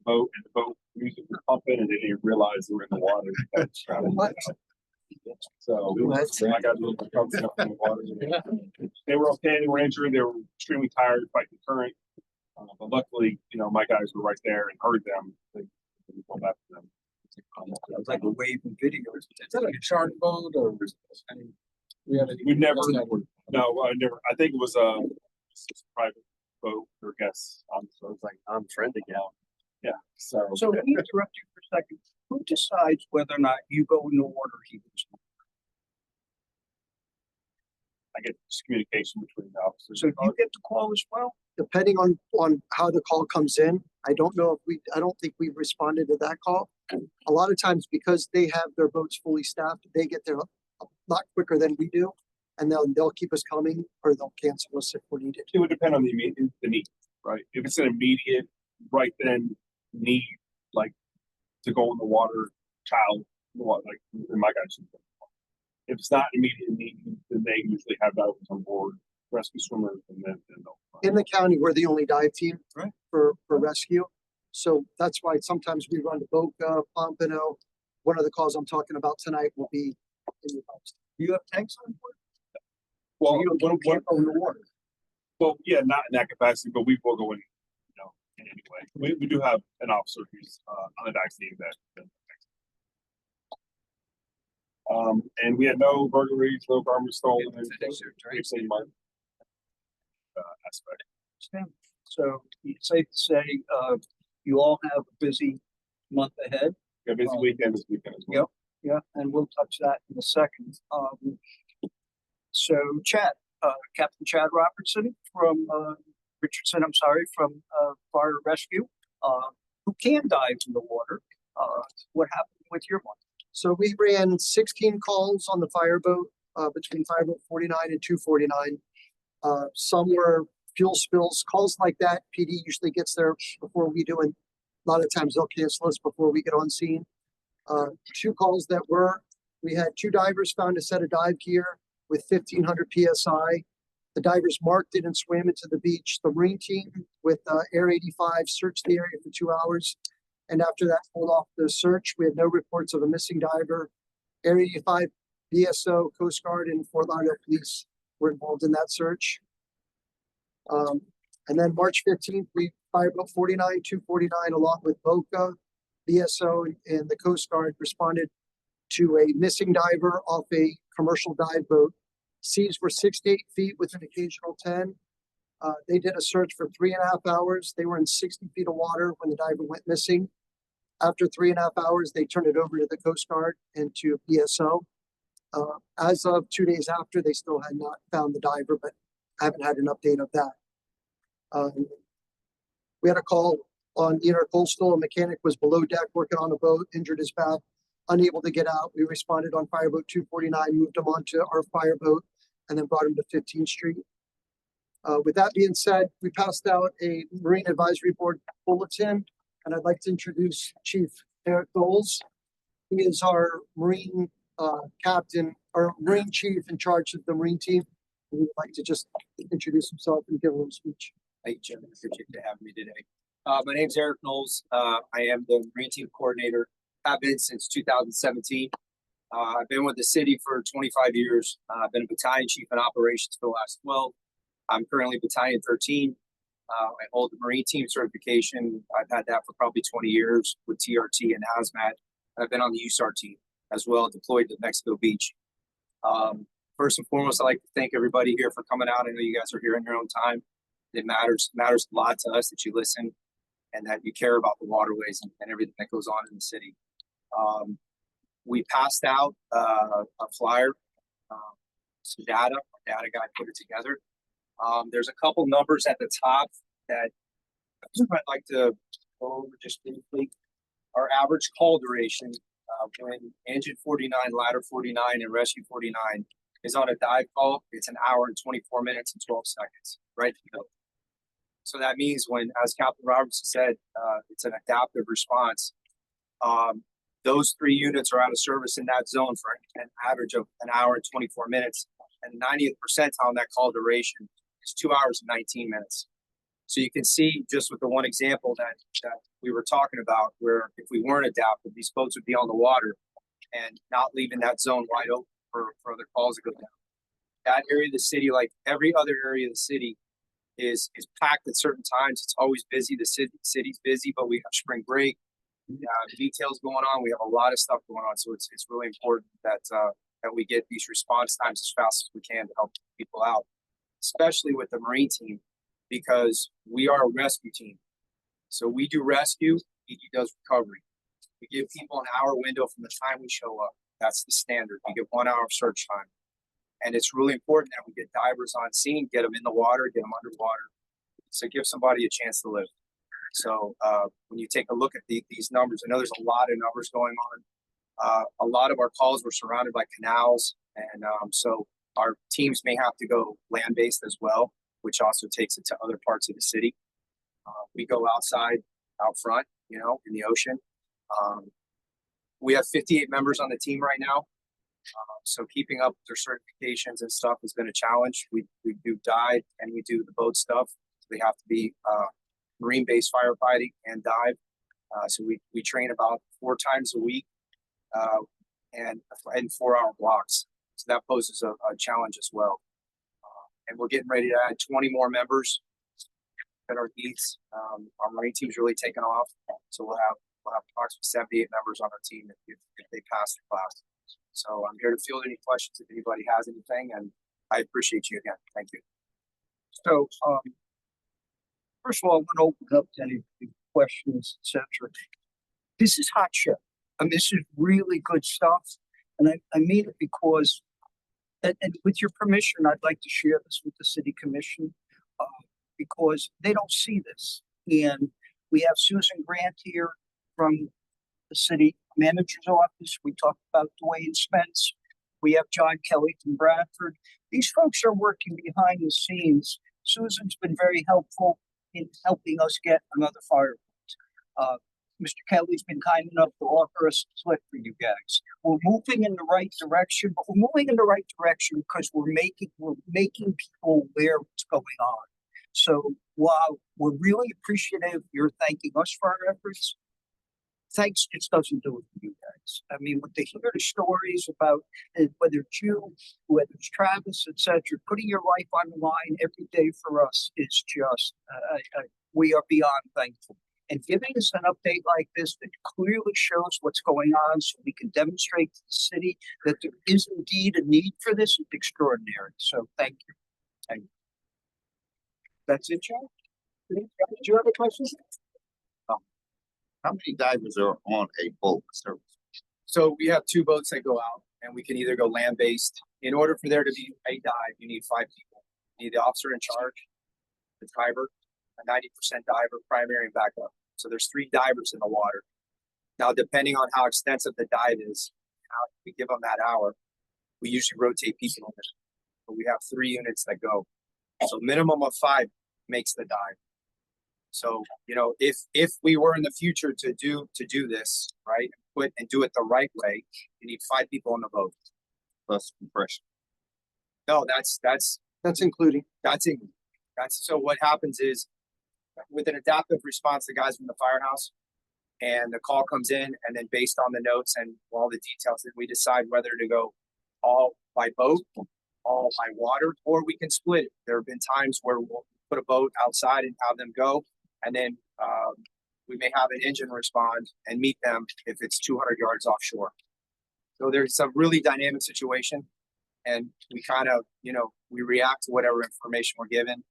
boat, and the boat music was pumping, and they didn't realize they were in the water. What? So I got a little bit from the water. They were okay. They were injured. They were extremely tired fighting the current. But luckily, my guys were right there and heard them. They go back to them. It's like a waving video. Is that like a charter boat or? We never. No, I never. I think it was a private boat or guests. So it's like I'm trending out. Yeah. So let me interrupt you for a second. Who decides whether or not you go in the water or he goes? I get this communication between the officers. So do you get the call as well? Depending on how the call comes in, I don't think we've responded to that call. A lot of times because they have their boats fully staffed, they get there a lot quicker than we do. And they'll keep us coming or they'll cancel us if we're needed. It would depend on the need, right? If it's an immediate right then need, like to go in the water, like my guys. If it's not immediate need, then they usually have divers on board, rescue swimmers, and then they'll. In the county, we're the only dive team right. for rescue. So that's why sometimes we run to Boca, Pompano. One of the calls I'm talking about tonight will be in the boats. Do you have tanks on board? Well, so you can't go in the water. Well, yeah, not in that capacity, but we will go in, anyway. We do have an officer who's on the dive team that. And we had no burglaries, no garbage stolen. Aspect. So it's safe to say you all have a busy month ahead. Yeah, busy weekend this weekend as well. Yeah, and we'll touch that in a second. So Chad, Captain Chad Robertson from Richardson, from Fire Rescue, who can dive in the water. What happened with your one? So we ran 16 calls on the fireboat between Fireboat 49 and 249. Some were fuel spills, calls like that. PD usually gets there before we do, and a lot of times they'll cancel us before we get on scene. 2 calls that we had 2 divers found a set of dive gear with 1500 PSI. The divers marked it and swam into the beach. The Marine team with Air 85 searched the area for 2 hours. And after that, pulled off the search. We had no reports of a missing diver. Air 85, BSO, Coast Guard, and Fort Lauderdale Police were involved in that search. And then March 15th, we Fireboat 49, 249, along with Boca, BSO, and the Coast Guard responded to a missing diver off a commercial dive boat. Seas were 6 to 8 feet with an occasional 10. They did a search for 3.5 hours. They were in 60 feet of water when the diver went missing. After 3.5 hours, they turned it over to the Coast Guard and to BSO. As of 2 days after, they still had not found the diver, but I haven't had an update of that. We had a call on Intercoastal. A mechanic was below deck working on a boat, injured his back, unable to get out. We responded on Fireboat 249, moved him onto our fireboat, and then brought him to 15th Street. With that being said, we passed out a Marine Advisory Board bulletin, and I'd like to introduce Chief Eric Doles. He is our Marine captain, or Marine chief in charge of the Marine team. He would like to just introduce himself and give a little speech. Thank you, Jim. I appreciate you having me today. My name's Eric Knowles. I am the Marine team coordinator. I've been since 2017. I've been with the city for 25 years. I've been a battalion chief in operations for the last 12. I'm currently battalion 13. I hold the Marine team certification. I've had that for probably 20 years with TRT and hazmat. I've been on the USAR team as well, deployed to Mexico Beach. First and foremost, I'd like to thank everybody here for coming out. I know you guys are here in your own time. It matters a lot to us that you listen and that you care about the waterways and everything that goes on in the city. We passed out a flyer, some data. Our data guy put it together. There's a couple numbers at the top that I'd like to go over just briefly. Our average call duration when engine 49, ladder 49, and rescue 49 is on a dive call, it's 1 hour and 24 minutes and 12 seconds, right? So that means when, as Captain Robertson said, it's an adaptive response. Those 3 units are out of service in that zone for an average of 1 hour and 24 minutes, and 90th percentile on that call duration is 2 hours and 19 minutes. So you can see just with the one example that we were talking about, where if we weren't adaptive, these boats would be on the water and not leaving that zone wide open for other calls to go down. That area of the city, like every other area of the city, is packed at certain times. It's always busy. The city's busy, but we have spring break, details going on. We have a lot of stuff going on, so it's really important that that we get these response times as fast as we can to help people out, especially with the Marine team, because we are a rescue team. So we do rescue, ED does recovery. We give people an hour window from the time we show up. That's the standard. We get 1 hour of search time. And it's really important that we get divers on scene, get them in the water, get them underwater. So give somebody a chance to live. So when you take a look at these numbers, I know there's a lot of numbers going on. A lot of our calls were surrounded by canals. And so our teams may have to go land-based as well, which also takes it to other parts of the city. We go outside, out front, you know, in the ocean. We have 58 members on the team right now. So keeping up with their certifications and stuff has been a challenge. We do dive and we do the boat stuff. So they have to be marine-based firefighting and dive. So we train about 4 times a week and in 4-hour blocks. So that poses a challenge as well. And we're getting ready to add 20 more members at our needs. Our Marine team's really taken off. So we'll have approximately 78 members on our team if they pass the class. So I'm here to field any questions if anybody has anything, and I appreciate you again. Thank you. So, first of all, I'm going to open up to any questions, etc. This is hot shit. I mean, this is really good stuff. And I mean it because, and with your permission, I'd like to share this with the city commission because they don't see this. And we have Susan Grant here from the city manager's office. We talked about Dwayne Spence. We have John Kelly from Bradford. These folks are working behind the scenes. Susan's been very helpful in helping us get another fire boat. Mr. Kelly's been kind enough to offer us a split for you guys. We're moving in the right direction, but we're moving in the right direction because we're making people aware of what's going on. So while we're really appreciative you're thanking us for our efforts, thanks just doesn't do it for you guys. I mean, when they hear the stories about whether it's you, whether it's Travis, etc., putting your life on the line every day for us is just, we are beyond thankful. And giving us an update like this that clearly shows what's going on so we can demonstrate to the city that there is indeed a need for this is extraordinary. So thank you. Thank you. That's it, John? Did you have a question? How many divers are on a boat service? So we have 2 boats that go out, and we can either go land-based. In order for there to be a dive, you need 5 people. You need the officer in charge, the diver, a 90% diver, primary and backup. So there's 3 divers in the water. Now, depending on how extensive the dive is, how we give them that hour, we usually rotate people on this. But we have 3 units that go. So minimum of 5 makes the dive. So, you know, if we were in the future to do this, right, and do it the right way, you need 5 people on the boat. Plus compression. No, that's including. So what happens is with an adaptive response, the guys from the firehouse, and the call comes in, and then based on the notes and all the details, then we decide whether to go all by boat, all by water, or we can split it. There have been times where we'll put a boat outside and have them go, and then we may have an engine respond and meet them if it's 200 yards offshore. So there's a really dynamic situation, and we kind of, you know, we react to whatever information we're given,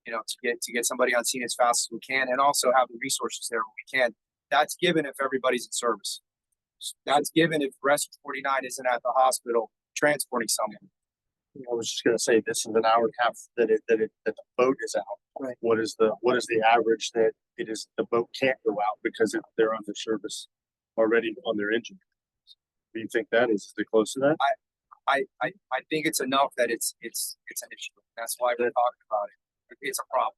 you know, to get somebody on scene as fast as we can, and also have the resources there when we can. That's given if everybody's in service. That's given if Rescue 49 isn't at the hospital transporting someone. I was just gonna say, this is an hour and a half that the boat is out. Right. What is the average that the boat can't go out because they're under service already on their engine? Do you think that is it close to that? I think it's enough that it's an issue. That's why we're talking about it. It's a problem.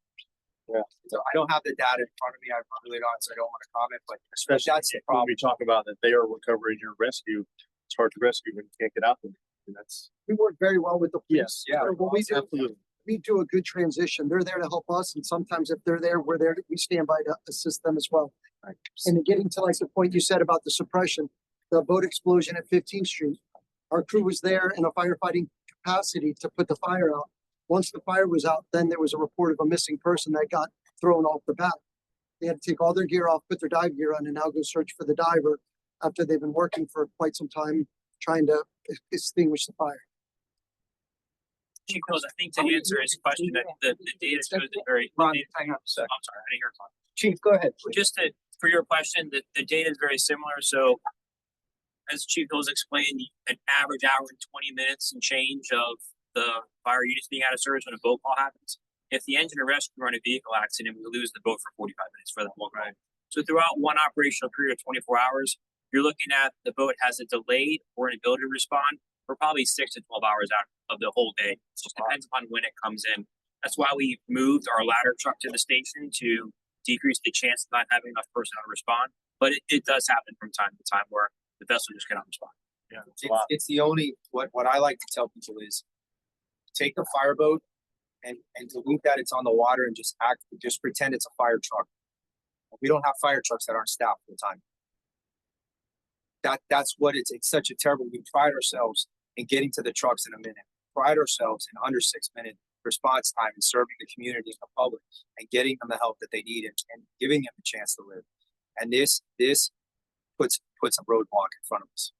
Yeah. So I don't have the data in front of me. I really don't, so I don't want to comment, but Especially that's the when problem. we talk about that they are recovering your rescue. It's hard to rescue when you can't get out there. And that's We work very well with the yes, Yeah. So when absolutely. we do a good transition. They're there to help us, and sometimes if they're there, we're there. We stand by to assist them as well. And then getting to like the point you said about the suppression, the boat explosion at 15th Street. Our crew was there in a firefighting capacity to put the fire out. Once the fire was out, then there was a report of a missing person that got thrown off the bat. They had to take all their gear off, put their dive gear on, and now go search for the diver after they've been working for quite some time trying to extinguish the fire. Chief Mills, I think to answer his question, that the data shows that very. Ron, hang on a second. I'm sorry, I didn't hear. Chief, go ahead, please. Just to, for your question, the data is very similar, so as Chief Mills explained, an average hour and 20 minutes and change of the fire units being out of service when a boat call happens. If the engine or rescue are in a vehicle accident, we lose the boat for 45 minutes for that one call. So throughout one operational period of 24 hours, you're looking at the boat has a delayed or an ability to respond for probably 6 to 12 hours out of the whole day. It just depends upon when it comes in. That's why we moved our ladder truck to the station to decrease the chance of not having enough personnel to respond. But it does happen from time to time where the vessel just cannot respond. Yeah, It's the only, what I like to tell people is take a fireboat and dilute that it's on the water and just pretend it's a fire truck. We don't have fire trucks that aren't staffed full time. That's what it's such a terrible, we pride ourselves in getting to the trucks in a minute, pride ourselves in under 6 minute response time and serving the community and the public and getting them the help that they need and giving them a chance to live. And this puts a roadblock in front of us.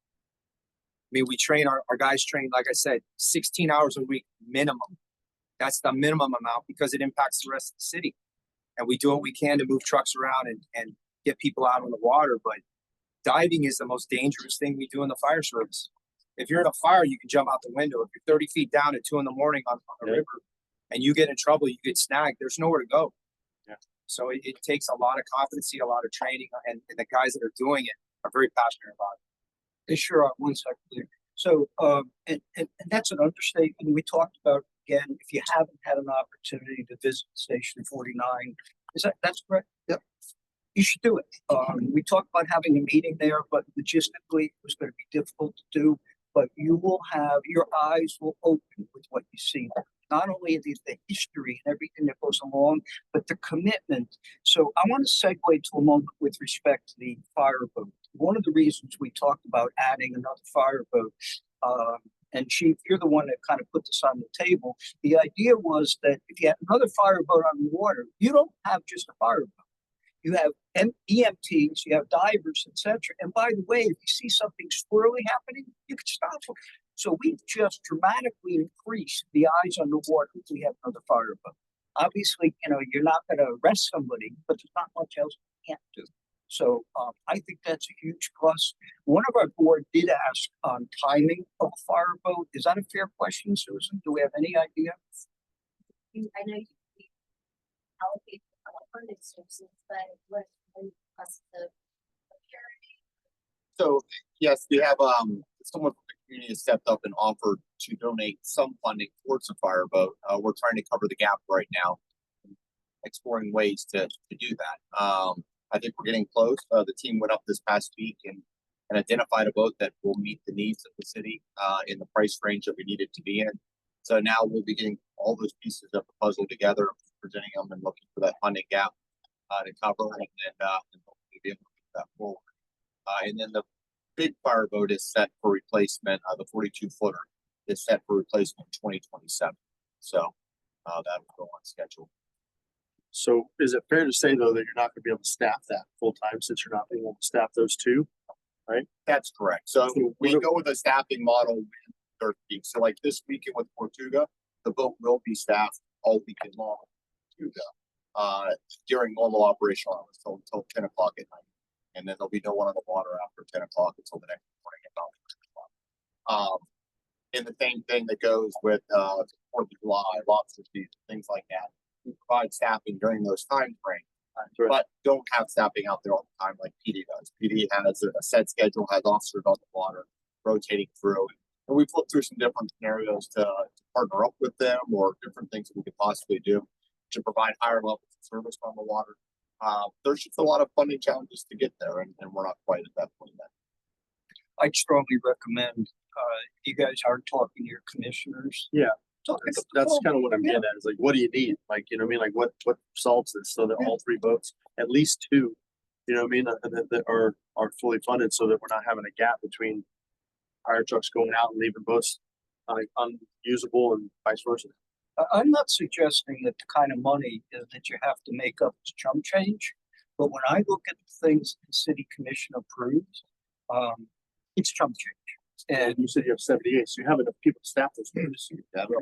I mean, we train our guys train, like I said, 16 hours a week minimum. That's the minimum amount because it impacts the rest of the city. And we do what we can to move trucks around and get people out on the water. But diving is the most dangerous thing we do in the fire service. If you're in a fire, you can jump out the window. If you're 30 feet down at 2 a.m. on a river and you get in trouble, you get snagged, there's nowhere to go. Yeah. So it takes a lot of competency, a lot of training, and the guys that are doing it are very passionate about it. They sure are. One second, please. So, and that's an understatement. We talked about, again, if you haven't had an opportunity to visit Station 49, that's correct? Yep. You should do it. We talked about having a meeting there, but logistically it was going to be difficult to do. But you will have, your eyes will open with what you see. Not only the history and everything that goes along, but the commitment. So I want to segue to a moment with respect to the fireboat. One of the reasons we talked about adding another fireboat, and Chief, you're the one that kind of put this on the table. The idea was that if you have another fireboat on the water, you don't have just a fireboat. You have EMTs, you have divers, etc. And by the way, if you see something squirrely happening, you can stop them. So we've just dramatically increased the eyes on the water if we have another fireboat. Obviously, you're not going to arrest somebody, but there's not much else you can't do. So I think that's a huge plus. One of our board did ask on timing of a fireboat. Is that a fair question, Susan? Do we have any idea? I know you allocate funding sources, but what plus the So, yes, we have, someone from the community has stepped up and offered to donate some funding towards a fireboat. We're trying to cover the gap right now, exploring ways to do that. I think we're getting close. The team went up this past week and identified a boat that will meet the needs of the city in the price range that we need it to be in. So now we'll be getting all those pieces of the puzzle together, presenting them and looking for that funding gap to cover and hopefully be able to move that forward. And then the big fireboat is set for replacement. The 42-footer is set for replacement in 2027. So that will go on schedule. So is it fair to say though that you're not gonna be able to staff that full time since you're not being able to staff those two? That's correct. So So we what- go with a staffing model with 30 weeks. So like this weekend with Tortuga, the boat will be staffed all weekend long. During normal operational hours until 10 o'clock at night. And then there'll be no one on the water after 10 o'clock until the next morning at about 10 o'clock. And the same thing that goes with 4th of July, lobster season, things like that. We provide staffing during those time frames, but don't have staffing out there all the time like PD does. PD has a set schedule, has officers on the water rotating through. And we've looked through some different scenarios to partner up with them or different things that we could possibly do to provide higher levels of service on the water. There's just a lot of funding challenges to get there, and we're not quite at that point yet. I'd strongly recommend you guys are talking to your commissioners. Yeah. Talk That's kind of what I'm Yeah. getting at, is like, what do you need? Like, you know what I mean? Like what results is so that all three boats, at least two, you know what I mean, that are fully funded so that we're not having a gap between fire trucks going out and leaving boats unusable and vice versa. I'm not suggesting that the kind of money is that you have to make up as chump change, but when I look at the things the city commission approves, it's chump change. And you said you have 78, so you have enough people to staff those boats.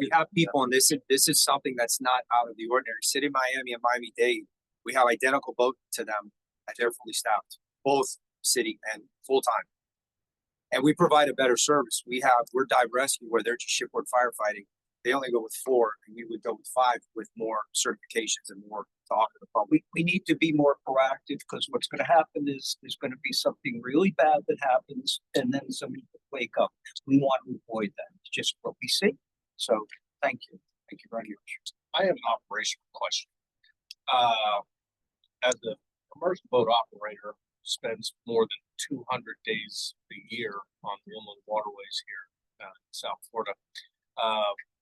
We have people, and this is something that's not out of the ordinary. City of Miami and Miami-Dade, we have identical boat to them, and they're fully staffed, both city and full-time. And we provide a better service. We're dive rescue where they're just shipboard firefighting. They only go with 4, and we would go with 5 with more certifications and more to offer the public. We need to be more proactive because what's going to happen is there's going to be something really bad that happens and then somebody will wake up. We want to avoid that. It's just what we see. So thank you. Thank you very much. I have an operational question. As a commercial boat operator, spends more than 200 days a year on the inland waterways here in South Florida.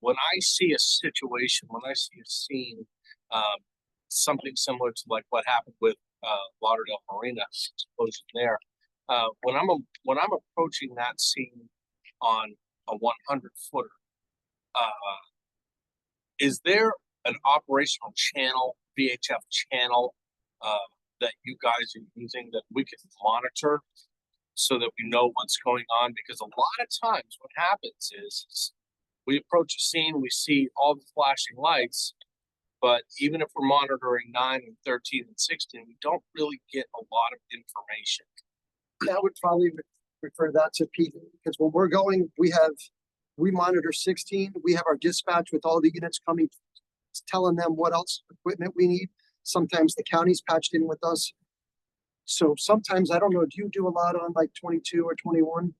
When I see a situation, when I see a scene, something similar to like what happened with Lauderdale Marina explosion there, when I'm approaching that scene on a 100-footer, is there an operational channel, VHF channel, that you guys are using that we can monitor so that we know what's going on? Because a lot of times what happens is we approach a scene, we see all the flashing lights, but even if we're monitoring 9 and 13 and 16, we don't really get a lot of information. I would probably refer that to Pete, because when we're going, we monitor 16, we have our dispatch with all the units coming, telling them what else equipment we need. Sometimes the county's patched in with us. So sometimes, I don't know, do you do a lot on like 22 or 21?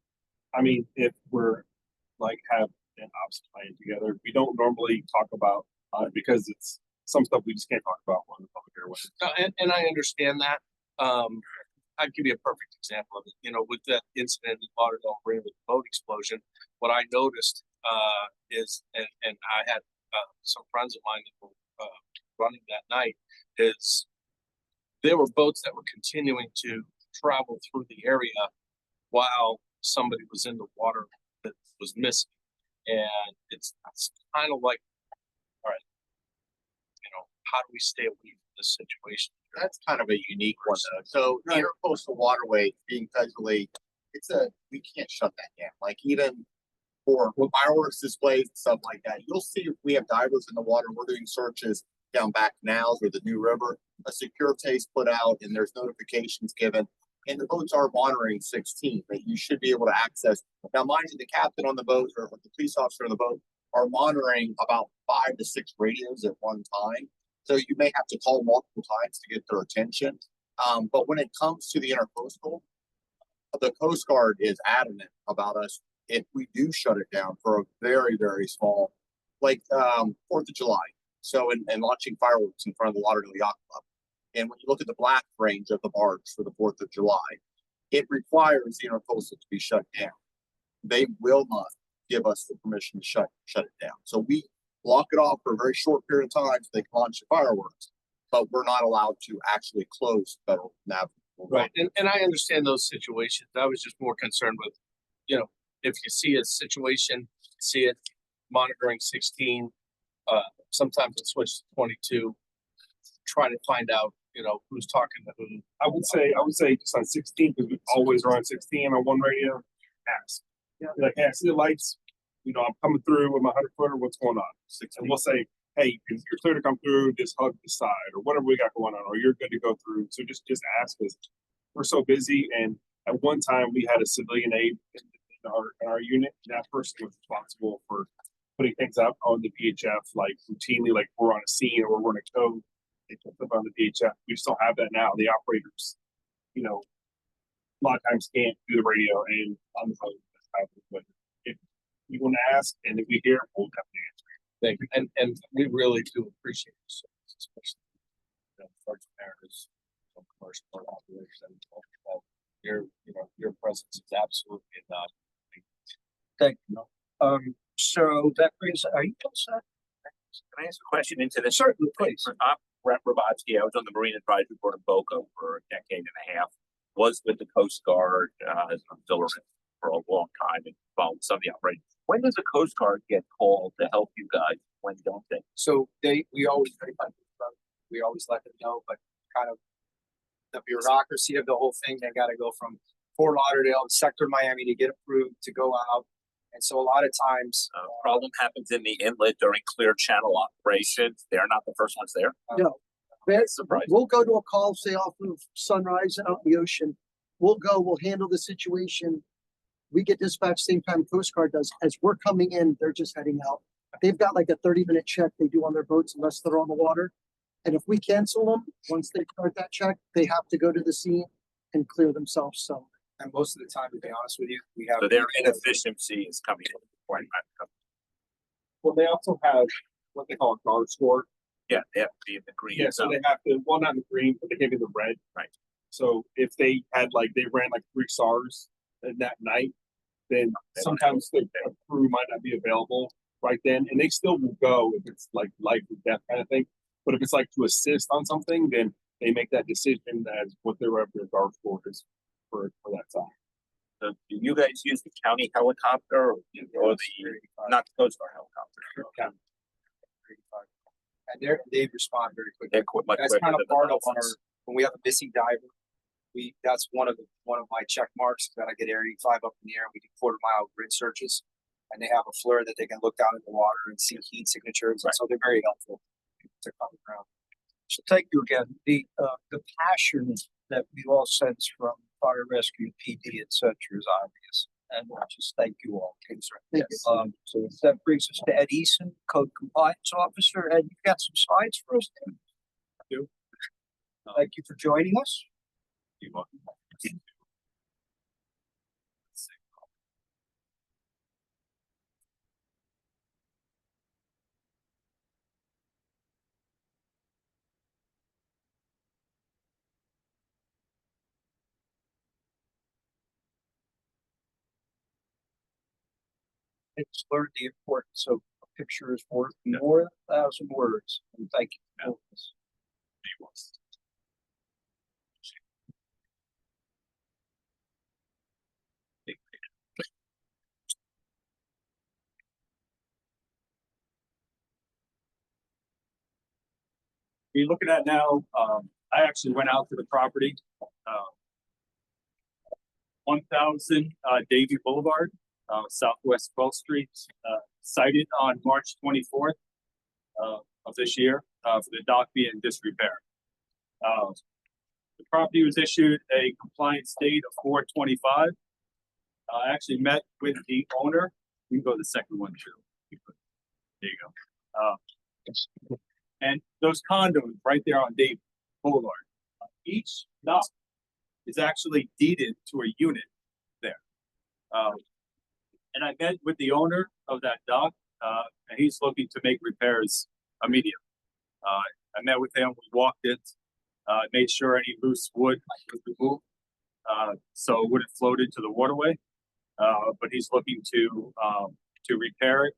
I mean, if we're like have an ops plan together, we don't normally talk about, because it's some stuff we just can't talk about on the public airways. And I understand that. I'll give you a perfect example of it. You know, with that incident in Lauderdale Marina with the boat explosion, what I noticed is, and I had some friends of mine that were running that night, is there were boats that were continuing to travel through the area while somebody was in the water that was missing. And it's kind of like, all right, you know, how do we stay away from this situation? That's kind of a unique one though. So intercoastal waterway being federally, we can't shut that down. Like even for fireworks displays and stuff like that, you'll see if we have divers in the water, we're doing searches down back canals or the New River, a secure taste put out and there's notifications given. And the boats are monitoring 16 that you should be able to access. Now, mind you, the captain on the boat or the police officer on the boat are monitoring about 5 to 6 radios at one time. So you may have to call multiple times to get their attention. But when it comes to the intercoastal, the Coast Guard is adamant about us if we do shut it down for a very, very small, like 4th of July. So, and launching fireworks in front of the Lauderdale Yacht Club. And when you look at the black range of the barge for the 4th of July, it requires the intercoastal to be shut down. They will not give us the permission to shut it down. So we block it off for a very short period of time so they can launch the fireworks, but we're not allowed to actually close federal navigable. Right. And I understand those situations. I was just more concerned with, you know, if you see a situation, see it monitoring 16, sometimes it switches to 22, try to find out, you know, who's talking to who. I would say just on 16, because we always run 16 on one radio. Ask. Yeah. Like, hey, I see the lights. You know, I'm coming through with my 100-footer. What's going on? And we'll say, hey, if you're clear to come through, just hug the side or whatever we got going on, or you're good to go through. So just ask us. We're so busy, and at one time we had a civilian aide in our unit. That person was responsible for putting things up on the VHF, like routinely, like we're on a scene or we're in a code. They put them on the VHF. We still have that now. The operators, you know, a lot of times can't do the radio and on the phone. But if you want to ask, and if we hear, we'll definitely answer. Thank you. And we really do appreciate your service, especially, you know, Sergeant Mariners, commercial boat operators, and your presence is absolutely not. Thank you. So that brings, are you all set? Can I ask a question into this? Certainly, please. Brett Robotsky. I was on the Marine Advisory Board of Boca for a decade and a half. Was with the Coast Guard as an auxiliary for a long time and followed some of the operations. When does the Coast Guard get called to help you guys? When don't they? So we always we always let them know, but kind of the bureaucracy of the whole thing, they gotta go from Fort Lauderdale, the sector of Miami to get approved to go out. And so a lot of times, Problem happens in the inlet during clear channel operations. They're not the first ones there. No. That's Surprising. We'll go to a call, say off of Sunrise out in the ocean. We'll handle the situation. We get dispatched same time Coast Guard does. As we're coming in, they're just heading out. They've got like a 30-minute check they do on their boats unless they're on the water. And if we cancel them, once they start that check, they have to go to the scene and clear themselves. So and most of the time, to be honest with you, we have. So their inefficiency is coming in. Well, they also have what they call a guard score. Yeah, they have to be in the green. Yeah, so zone. they have to, well, not in the green, but they can be the red. Right. So if they had they ran 3 SARs that night, then They sometimes the crew might not be available right then, and they still will go if it's life or death kind of thing. But if it's to assist on something, then they make that decision as what their guard score is for that time. So do you guys use the county helicopter or the not the Coast Guard helicopter? And they respond very quickly. They're much That's quicker kind of than the part of our, Dolphins. when we have a missing diver, that's one of my check marks, that I get Area 85 up in the air, we do quarter-mile grid searches. And they have a FLIR that they can look down in the water and see heat signatures, and so they're very helpful to come around. So thank you again. The passion that we all sense from fire rescue, PD, et cetera, is obvious. And I just thank you all. Thank you. So that brings us to Ed Eason, Code Compliance Officer. Ed, you've got some slides for us? Tim? do. Thank you for joining us. You want- It's learned the importance of a picture is worth more than 1,000 words. And thank you for doing this. We're looking at now, I actually went out to the property, 1000 Davie Boulevard, Southwest 12th Street, sited on March 24th of this year for the dock being in disrepair. The property was issued a compliance date of 4/25. I actually met with the owner. We can go to the second one too. There you go. And those condos right there on Dave Boulevard, each dock is actually deeded to a unit there. And I met with the owner of that dock, and he's looking to make repairs immediately. I met with him, we walked it, made sure any loose wood was removed, so it wouldn't float into the waterway. But he's looking to repair it.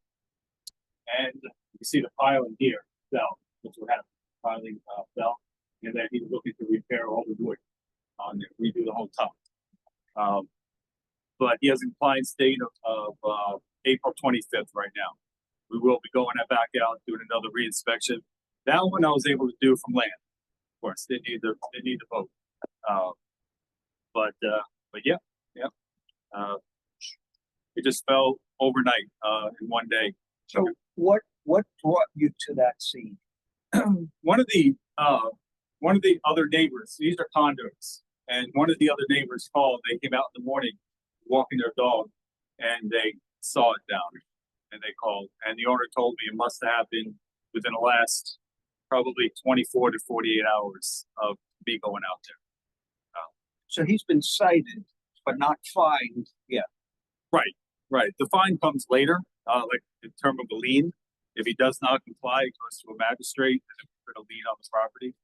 And you see the piling here, fell, which will have piling fell, and then he's looking to repair all the wood on it, redo the whole top. But he has a compliance date of April 25th right now. We will be going back out, doing another reinspection. That one I was able to do from land. Of course, they need the boat. But yeah. It just fell overnight in one day. So what brought you to that scene? One of the other neighbors, these are condos, and one of the other neighbors called. They came out in the morning walking their dog, and they saw it down, and they called. And the owner told me it must have happened within the last probably 24 to 48 hours of me going out there. So he's been cited, but not fined yet. Right. The fine comes later, like in terms of a lien. If he does not comply, it goes to a magistrate and then we put a lien on the property.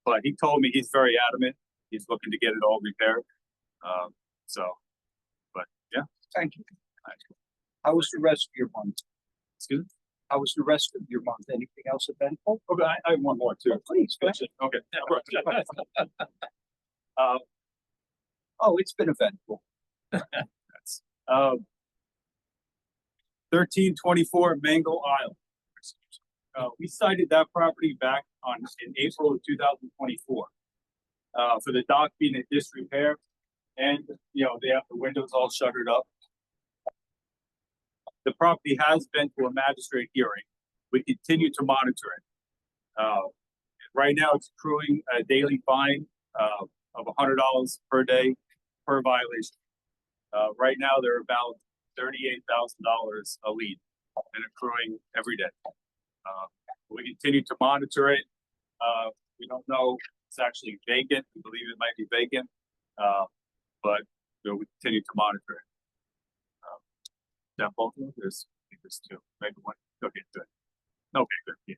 But he told me he's very adamant. He's looking to get it all repaired. But yeah. Thank you. How was the rest of your month? Excuse me? How was the rest of your month? Anything else eventful? Okay, I have one more too. Oh, please, go ahead. Okay. Yeah, right. Oh, it's been eventful. 1324 Mango Isle. We cited that property back in April of 2024 for the dock being in disrepair, and they have the windows all shuttered up. The property has been to a magistrate hearing. We continue to monitor it. Right now, it's accruing a daily fine of $100 per day per violation. Right now, they're about $38,000 a lead and accruing every day. We continue to monitor it. We don't know if it's actually vacant. We believe it might be vacant, but we continue to monitor it. That both of them? There's two, maybe one. Okay, good. Okay, good. Yeah.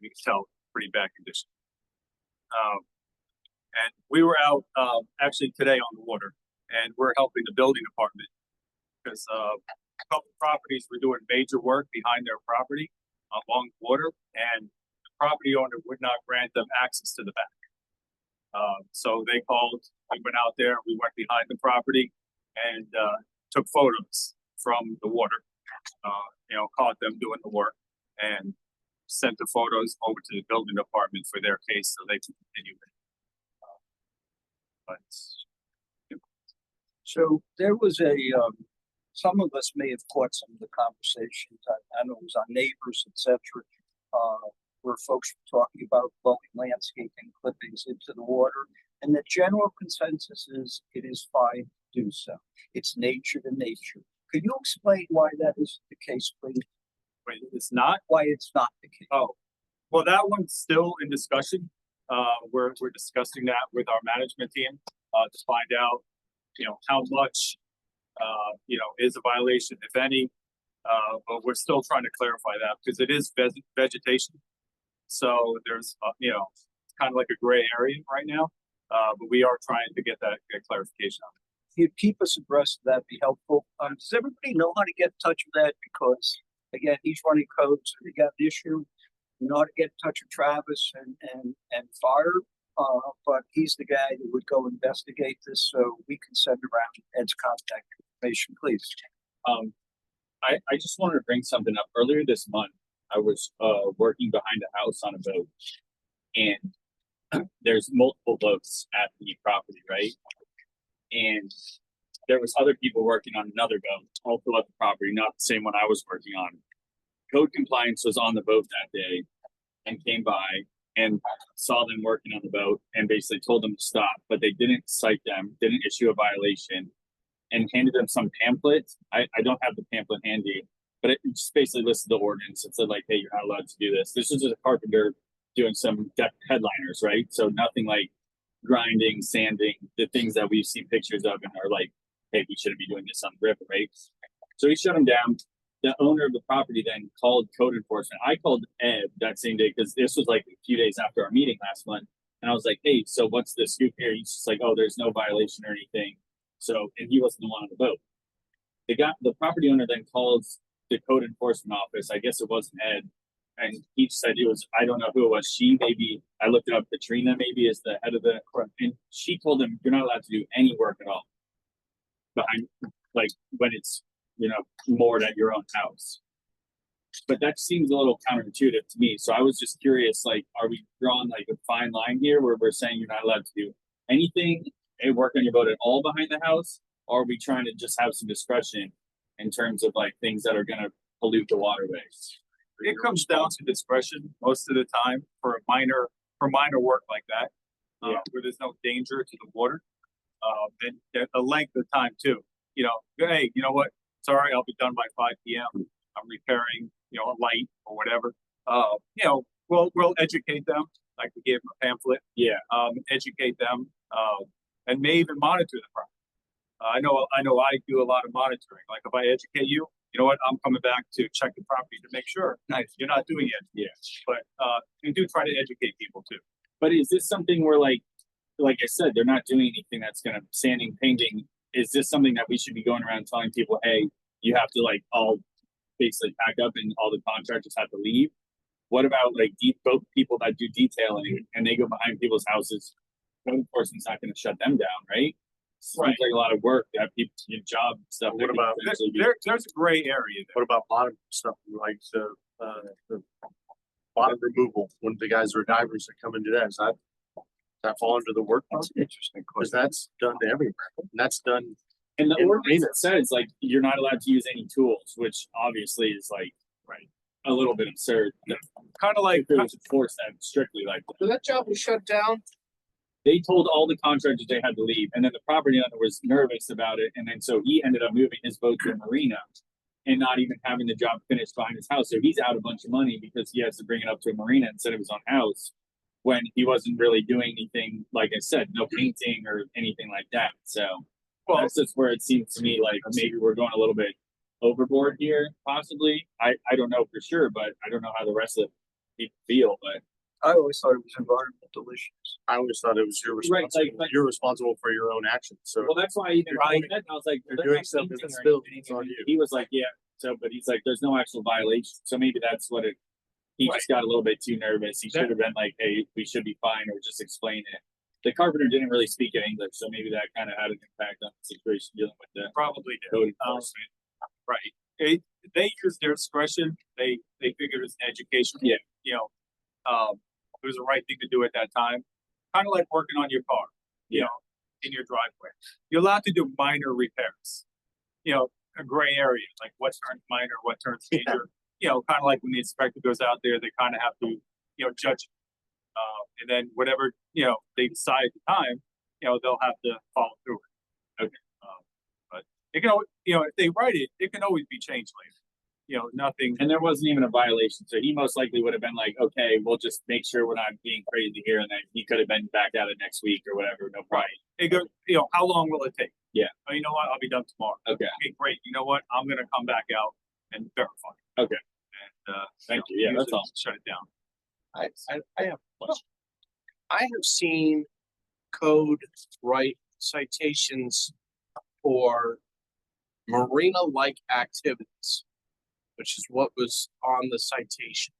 You can tell pretty bad condition. And we were out actually today on the water, and we're helping the building department because a couple properties were doing major work behind their property along the water, and the property owner would not grant them access to the back. So they called, we went out there, we went behind the property and took photos from the water, caught them doing the work and sent the photos over to the building department for their case so they can continue it. So there was some of us may have caught some of the conversations. I know it was our neighbors, etc. Where folks were talking about blowing landscaping clippings into the water. And the general consensus is it is fine to do so. It's nature to nature. Could you explain why that is the case, please? Wait, it's not? Why it's not the case? Oh, well, that one's still in discussion. We're discussing that with our management team to find out, how much, is a violation, if any. But we're still trying to clarify that because it is vegetation. So there's, it's kind of like a gray area right now. But we are trying to get that clarification on it. If you'd keep us abreast of that, be helpful. Does everybody know how to get in touch with that? Because again, he's running codes. If you got an issue, you know how to get in touch with Travis and fire. But he's the guy that would go investigate this, so we can send around Ed's contact information, please. I just wanted to bring something up. Earlier this month, I was working behind a house on a boat, and there's multiple boats at the property, right? And there was other people working on another boat, also at the property, not the same one I was working on. Code compliance was on the boat that day and came by and saw them working on the boat and basically told them to stop, but they didn't cite them, didn't issue a violation, and handed them some pamphlet. I don't have the pamphlet handy, but it just basically listed the ordinance. It said like, hey, you're not allowed to do this. This is just a carpenter doing some deck headliners, right? So nothing like grinding, sanding, the things that we've seen pictures of and are like, hey, we shouldn't be doing this on the river, right? So he shut him down. The owner of the property then called code enforcement. I called Ed that same day because this was like a few days after our meeting last month. And I was like, hey, so what's the scoop here? He's just like, oh, there's no violation or anything. So, and he wasn't the one on the boat. The property owner then calls the code enforcement office. I guess it wasn't Ed. And he said it was, I don't know who it was. She maybe, I looked it up, Katrina maybe is the head of the, and she told him, you're not allowed to do any work at all behind, like when it's, moored at your own house. But that seems a little counterintuitive to me. So I was just curious, like, are we drawing like a fine line here where we're saying you're not allowed to do anything, work on your boat at all behind the house? Or are we trying to just have some discretion in terms of like things that are going to pollute the waterways? It comes down to discretion most of the time for minor work like that, where there's no danger to the water. And the length of time too. Hey, you know what? Sorry, I'll be done by 5 p.m. I'm repairing, a light or whatever. We'll educate them. Like we gave them a pamphlet. Yeah. Educate them. And may even monitor the property. I know I do a lot of monitoring. Like if I educate you, you know what? I'm coming back to check the property to make sure you're not doing it. Yeah. But we do try to educate people too. But is this something where like I said, they're not doing anything that's going to sanding, painting. Is this something that we should be going around telling people, hey, you have to like all basically pack up and all the contractors have to leave. What about like both people that do detailing and they go behind people's houses? Code enforcement's not gonna shut them down, right? Seems like a lot of work to have people do job stuff. What about- There's a gray area there. What about bottom stuff, like the bottom removal, when the guys are divers that come and do that, does that fall under the work? That's an interesting Cause question. that's done everywhere, and that's done, And the in ordinance arenas. says like you're not allowed to use any tools, which obviously is like a little bit absurd. Kind of like, If it was enforced that strictly like that. So that job was shut down. They told all the contractors they had to leave, and then the property owner was nervous about it, and then so he ended up moving his boat to a marina and not even having the job finished behind his house. So he's out a bunch of money because he has to bring it up to a marina instead of his own house when he wasn't really doing anything, like I said, no painting or anything like that. So that's just where it seems to me like maybe we're going a little bit overboard here, possibly. I don't know for sure, but I don't know how the rest of the people feel, but I always thought it was environmental issues. I always thought it was your Right, responsibility, like- you're responsible for your own actions, so. well, that's why I even You're brought doing- it up, and I was like, you're they're doing not something painting that's or built, anything. it's on you. He was like, yeah, so, but he's like, there's no actual violation, so maybe that's what it, he just got a little bit too nervous, he should have been like, hey, we should be fine, or just explain it. The carpenter didn't really speak in English, so maybe that kind of had an impact on the situation dealing with the probably did. code enforcement. Right. They use their discretion. They figured it's an education. Yeah. You know, it was the right thing to do at that time. Kind of like working on your car, you know, in your driveway. You're allowed to do minor repairs. You know, a gray area, like what turns minor, what turns major. You know, kind of like when the inspector goes out there, they kind of have to, you know, judge it. And then whatever, you know, they decide at the time, you know, they'll have to follow through it. Okay. But it can, you know, if they write it, it can always be changed later. You know, nothing. And there wasn't even a violation, so he most likely would have been like, okay, we'll just make sure we're not being crazy here, and then he could have been back at it next week or whatever, no problem. It goes, you know, how long will it take? Yeah. Oh, you know what? I'll be done tomorrow. Okay, Okay, great. You know what? I'm gonna come back out and verify. okay, And thank you, yeah, that's usually all. shut it down. I have a question. I have seen code write citations for marina-like activities, which is what was on the citation.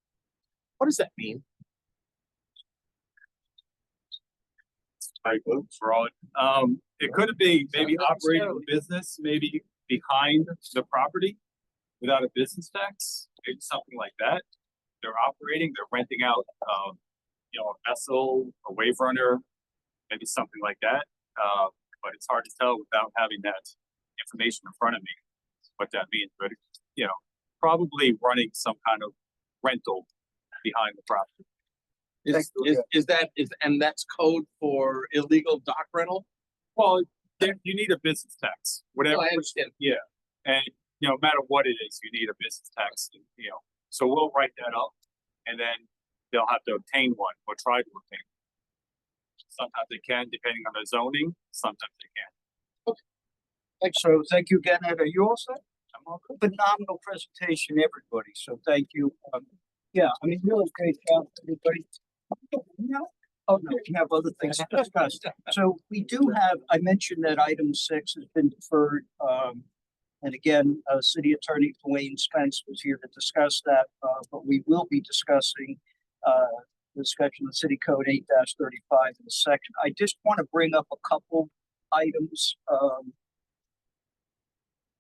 What does that mean? For all, it could be maybe operating a business, maybe behind the property without a business tax, maybe something like that. They're operating, they're renting out, you know, a vessel, a wave runner, maybe something like that. But it's hard to tell without having that information in front of me, what that means. But, you know, probably running some kind of rental behind the property. And that's code for illegal dock rental? Well, you need a business tax, whatever. I understand. Yeah, and you know, no matter what it is, you need a business tax. You know, so we'll write that up, and then they'll have to obtain one or try to obtain. Sometimes they can, depending on the zoning. Sometimes they can't. So thank you again, Ed. Are you all set? I'm all good. Phenomenal presentation, everybody. So thank you. Yeah, I mean, really great job, everybody. No. Oh, no, we have other things to discuss. So we do have, I mentioned that item 6 has been deferred. And again, City Attorney Dwayne Spence was here to discuss that, but we will be discussing the discussion of City Code 8-35 in a second. I just want to bring up a couple items.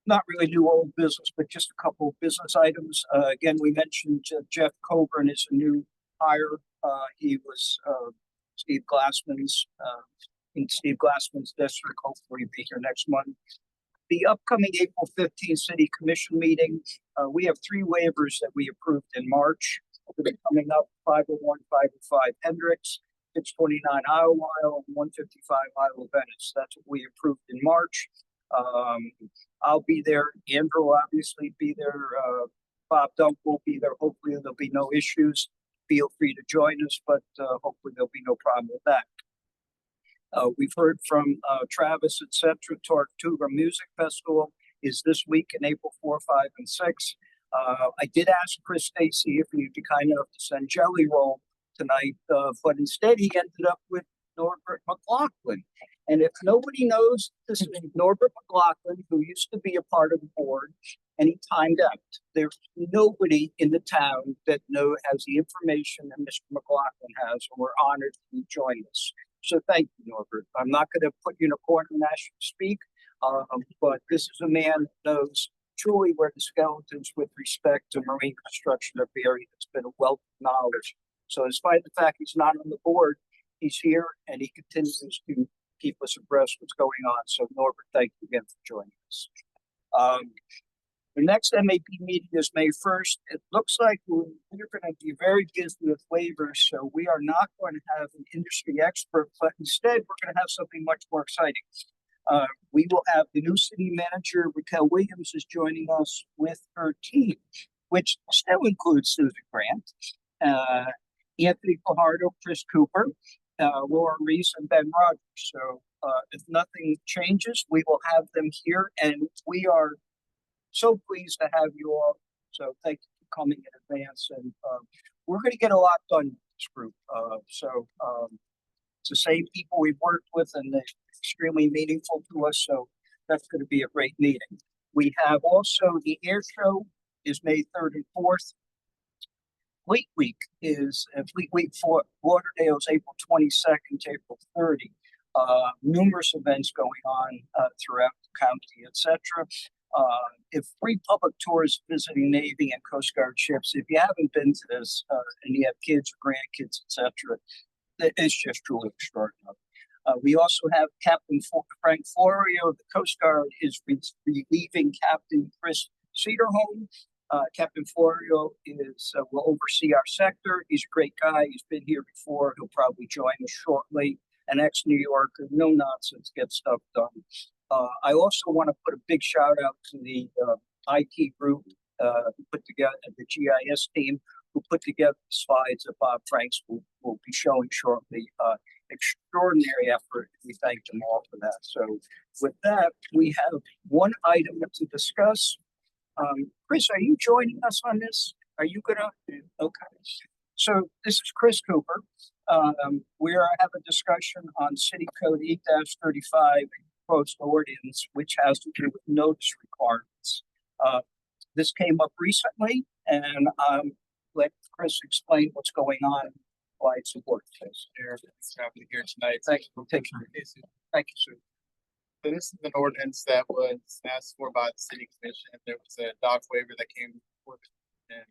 Not really new old business, but just a couple of business items. Again, we mentioned Jeff Coburn is a new hire. He was Steve Glassman's in Steve Glassman's district. Hopefully, he'll be here next month. The upcoming April 15th City Commission meeting, we have 3 waivers that we approved in March. They're coming up: 501, 505 Hendricks, 629 Isle Mile, and 155 Isle Venice. That's what we approved in March. I'll be there. Andrew will obviously be there. Bob Dunk will be there. Hopefully there'll be no issues. Feel free to join us, but hopefully there'll be no problem with that. We've heard from Travis, etc. Tortuga Music Festival is this week in April 4, 5, and 6. I did ask Chris Stacy if he'd be kind enough to send Jelly Roll tonight, but instead he ended up with Norbert McLaughlin. And if nobody knows, this is Norbert McLaughlin, who used to be a part of the board, and he timed out. There's nobody in the town that has the information that Mr. McLaughlin has, and we're honored that you joined us. So thank you, Norbert. I'm not going to put you in a corner and ask you to speak, but this is a man that knows truly where the skeletons with respect to marine construction are buried. It's been a wealth of knowledge. So despite the fact he's not on the board, he's here and he continues to keep us abreast what's going on. So Norbert, thank you again for joining us. The next MAP meeting is May 1st. It looks like we're going to be very busy with waivers, so we are not going to have an industry expert, but instead we're going to have something much more exciting. We will have the new city manager, Raquel Williams, is joining us with her team, which still includes Susan Grant, Anthony Fajardo, Chris Cooper, Laura Reese, and Ben Rogers. So if nothing changes, we will have them here, and we are so pleased to have you all. So thank you for coming in advance, and we're going to get a lot done with this group. It's the same people we've worked with, and they're extremely meaningful to us. So that's going to be a great meeting. We have also the air show is May 3rd and 4th. Fleet Week is Fleet Week for Lauderdale is April 22nd to April 30. Numerous events going on throughout the county, etc. If free public tours visiting Navy and Coast Guard ships, if you haven't been to this and you have kids or grandkids, etc., it's just truly extraordinary. We also have Captain Frank Florio of the Coast Guard is relieving Captain Chris Cedarholm. Captain Florio will oversee our sector. He's a great guy. He's been here before. He'll probably join us shortly. An ex-New Yorker, no nonsense, get stuff done. I also want to put a big shout out to the IT group who put together the GIS team who put together the slides that Bob Franks will be showing shortly. Extraordinary effort. We thank them all for that. So with that, we have one item to discuss. Chris, are you joining us on this? Are you gonna? Okay. So this is Chris Cooper. We have a discussion on City Code 8-35 proposed ordinance, which has to do with notice requirements. This came up recently, and let Chris explain what's going on, why it's important. Thanks for having me here tonight. Thank you for taking it. Thank you, sir. So this is an ordinance that was asked for by the city commission. There was a dock waiver that came before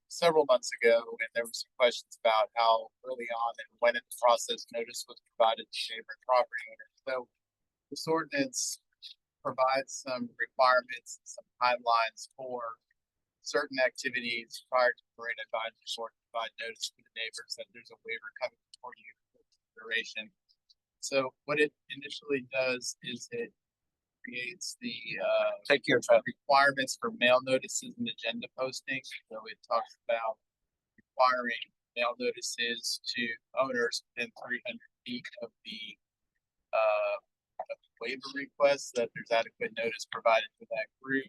several months ago, and there were some questions about how early on and when in the process notice was provided to neighboring property owners. So this ordinance provides some requirements, some timelines for certain activities prior to the Marine Advisory Board to provide notice to the neighbors that there's a waiver coming before you for consideration. So what it initially does is it creates the requirements for mail notices and agenda postings. So it talks about requiring mail notices to owners within 300 feet of the waiver request, that there's adequate notice provided to that group.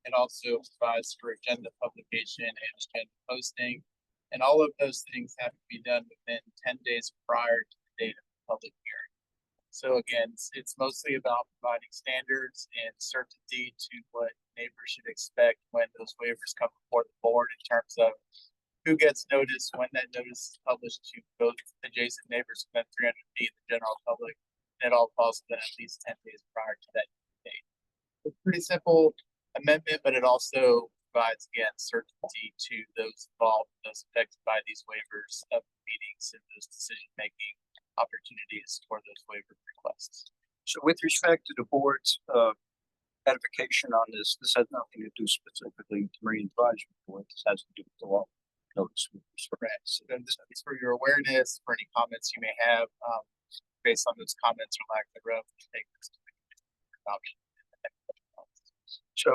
It also provides for agenda publication and agenda posting. And all of those things have to be done within 10 days prior to the date of the public hearing. So again, it's mostly about providing standards and certainty to what neighbors should expect when those waivers come before the board in terms of who gets notice, when that notice is published to both adjacent neighbors within 300 feet of the general public. And it all falls within at least 10 days prior to that date. It's a pretty simple amendment, but it also provides, again, certainty to those involved, those affected by these waivers of meetings and those decision-making opportunities for those waiver requests. So with respect to the board's edification on this has nothing to do specifically with the Marine Advisory Board. This has to do with the law. Notice. Correct. And this is for your awareness, for any comments you may have, based on those comments or lack thereof, take this to the adoption. So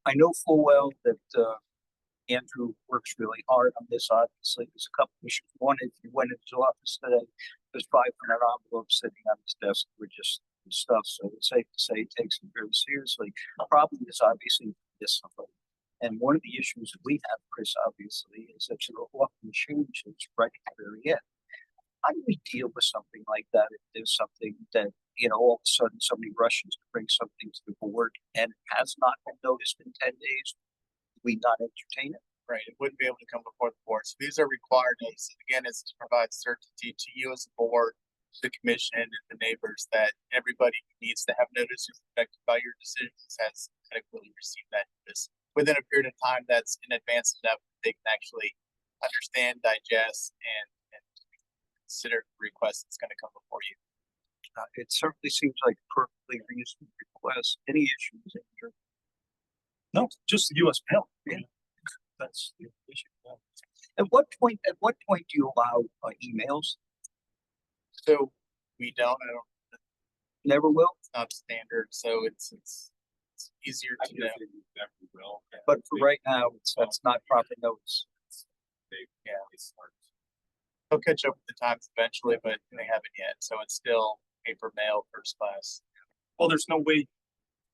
I know full well that Andrew works really hard on this. Obviously, there's a couple issues. One, if you went into his office today, there's 500 envelopes sitting on his desk with just stuff. So it's safe to say he takes it very seriously. The problem is obviously this somebody. And one of the issues that we have, Chris, obviously, is that you're often changes right at the very end. How do we deal with something like that if there's something that all of a sudden somebody rushes to bring something to the board and it has not been noticed in 10 days, we not entertain it. Right, it wouldn't be able to come before the board. So these are required notices. Again, it's to provide certainty to you as a board, the commission, and the neighbors that everybody who needs to have notice who's affected by your decisions has adequately received that notice within a period of time that's in advance enough that they can actually understand, digest, and consider the request that's going to come before you. It certainly seems like a perfectly reasonable request. Any issues? Andrew? No, just the US mail. Yeah. That's the issue. Yeah. At what point do you allow emails? So we don't, I don't, Never will. it's not standard, so it's easier to know. But for right now, that's not proper notice. Yeah. They'll catch up with the times eventually, but they haven't yet, so it's still paper mail first class. Well, there's no way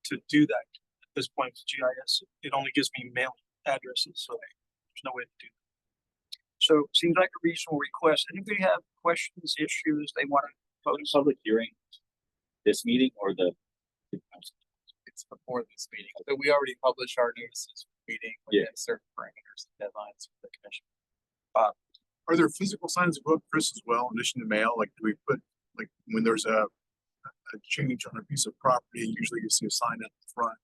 to do that at this point with GIS. It only gives me mailing addresses, so there's no way to do that. So it seems like a reasonable request. Anybody have questions, issues they want to pose? Public hearing, this meeting or the? It's before this meeting, so we already published our notices for the meeting within certain parameters and deadlines for the commission. Are there physical signs of book, Chris, as well, in addition to mail? Like, do we put, like, when there's a change on a piece of property, usually you see a sign at the front?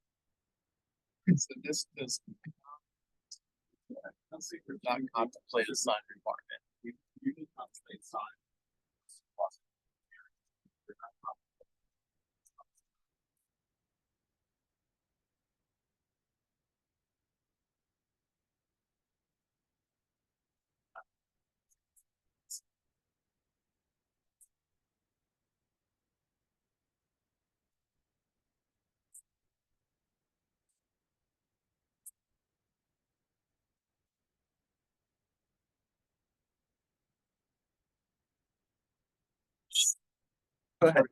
So this does not contemplate a sign requirement. You can contemplate sign.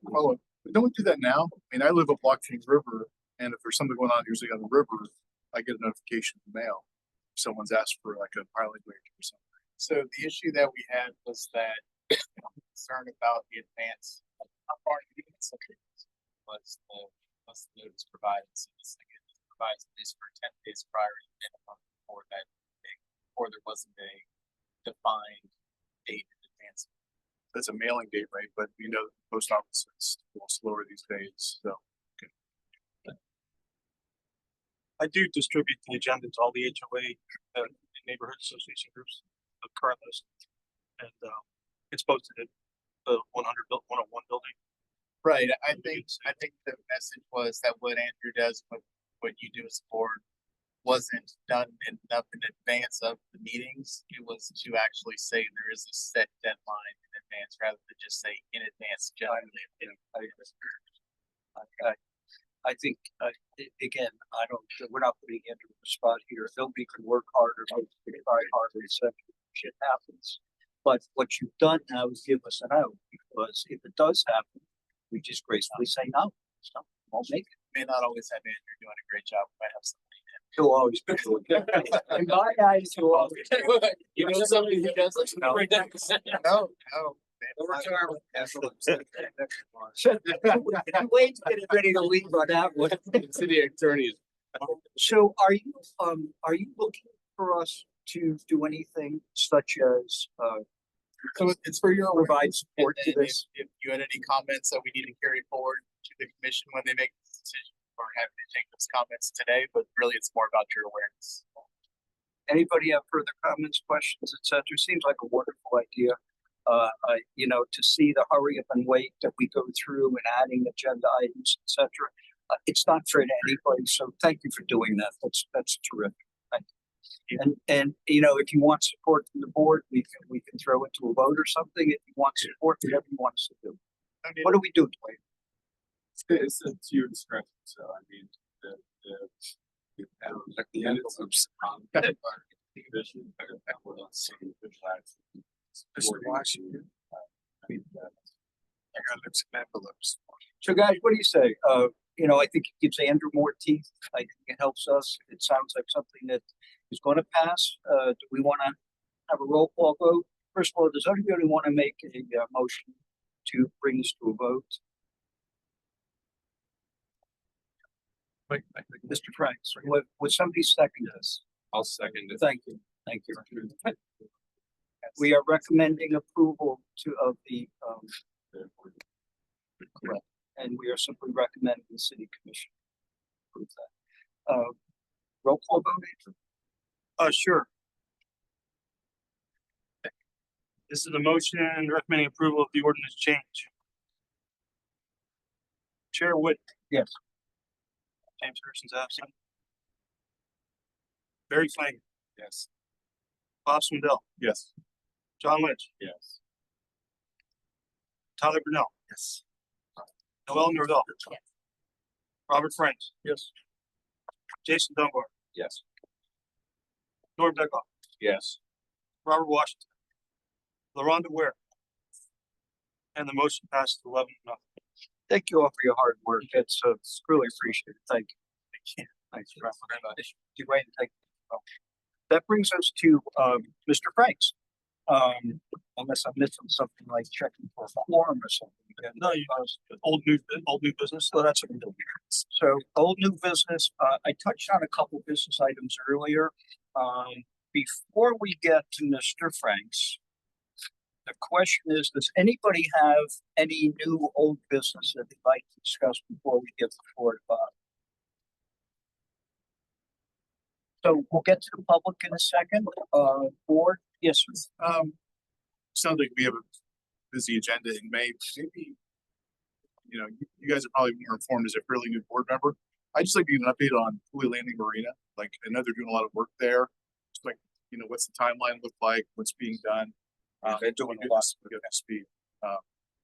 Well, don't we do that now? I mean, I live up Lock King River, and if there's something going on usually on the river, I get a notification in the mail. If someone's asked for like a piling wage or something. So the issue that we had was that concern about the advance. How far in advance was the notice provided? So this again provides this for 10 days prior to minimum before that date, before there wasn't a defined date in advance. That's a mailing date, right? But you know, the post office is a little slower these days, so. I do distribute the agenda to all the HOA and neighborhood association groups, the current list. And it's posted at the 101 building. Right. I think the message was that what Andrew does, what you do as a board, wasn't done enough in advance of the meetings. It was to actually say there is a set deadline in advance rather than just say in advance generally. I think, again, we're not putting Andrew in the spot here. Nobody can work harder, nobody can try harder, etc. Shit happens. But what you've done now is give us an out, because if it does happen, we just gracefully say no. So won't make it. May not always have Andrew doing a great job. We might have somebody. He'll always be doing it. In my eyes, he'll always. You know somebody who does it? No. No. Wait to get ready to leave on that one. City attorney. So are you looking for us to do anything such as, So it's for your provide awareness. support to And then this? If you had any comments that we need to carry forward to the commission when they make this decision, we're happy to take those comments today, but really it's more about your awareness. Anybody have further comments, questions, et cetera? Seems like a wonderful idea. To see the hurry up and wait that we go through and adding agenda items, et cetera. It's not fair to anybody, so thank you for doing that. That's terrific. Thank you. And if you want support from the board, we can throw it to a vote or something. If you want support, whatever you want us to do. What do we do, Dwayne? It's to your discretion, so I mean, at the end of the condition, we're not seeing the flags. Mr. Washington. I got lips and envelopes. So guys, what do you say? I think it gives Andrew more teeth. I think it helps us. It sounds like something that is going to pass. Do we want to have a roll call vote? First of all, does anybody want to make a motion to bring this to a vote? Mr. Franks, would somebody second this? I'll second it. Thank you, thank you. We are recommending approval of the, correct, and we are simply recommending the city commission approve that. Roll call vote? Sure. This is a motion recommending approval of the ordinance change. Chair Wood. Yes. James Harrison's absent. Barry Flanagan. Yes. Bob Swindell. Yes. John Lynch. Yes. Tyler Brunel. Yes. Noel Norvell. Yes. Robert Franks. Yes. Jason Dunbar. Yes. Norm Beckhoff. Yes. Robert Washington. LaRonda Ware. And the motion passes 11-0. Thank you all for your hard work. It's really appreciated. Thank you. Thanks for you ready to take. That brings us to Mr. Franks. Unless I'm missing something like checking for a quorum or something. No, you old new business. So that's what I'm doing. So old new business. I touched on a couple business items earlier. Before we get to Mr. Franks, the question is, does anybody have any new or old business that they'd like to discuss before we get to the floor to Bob? So we'll get to the public in a second. Board, yes, sir. Sounds like we have a busy agenda in May. Maybe, you guys are probably more informed as a fairly new board member. I'd just like to get an update on Cooley Landing Marina. Like, I know they're doing a lot of work there. Just like, what's the timeline look like? What's being done? They're doing a lot. Good speed.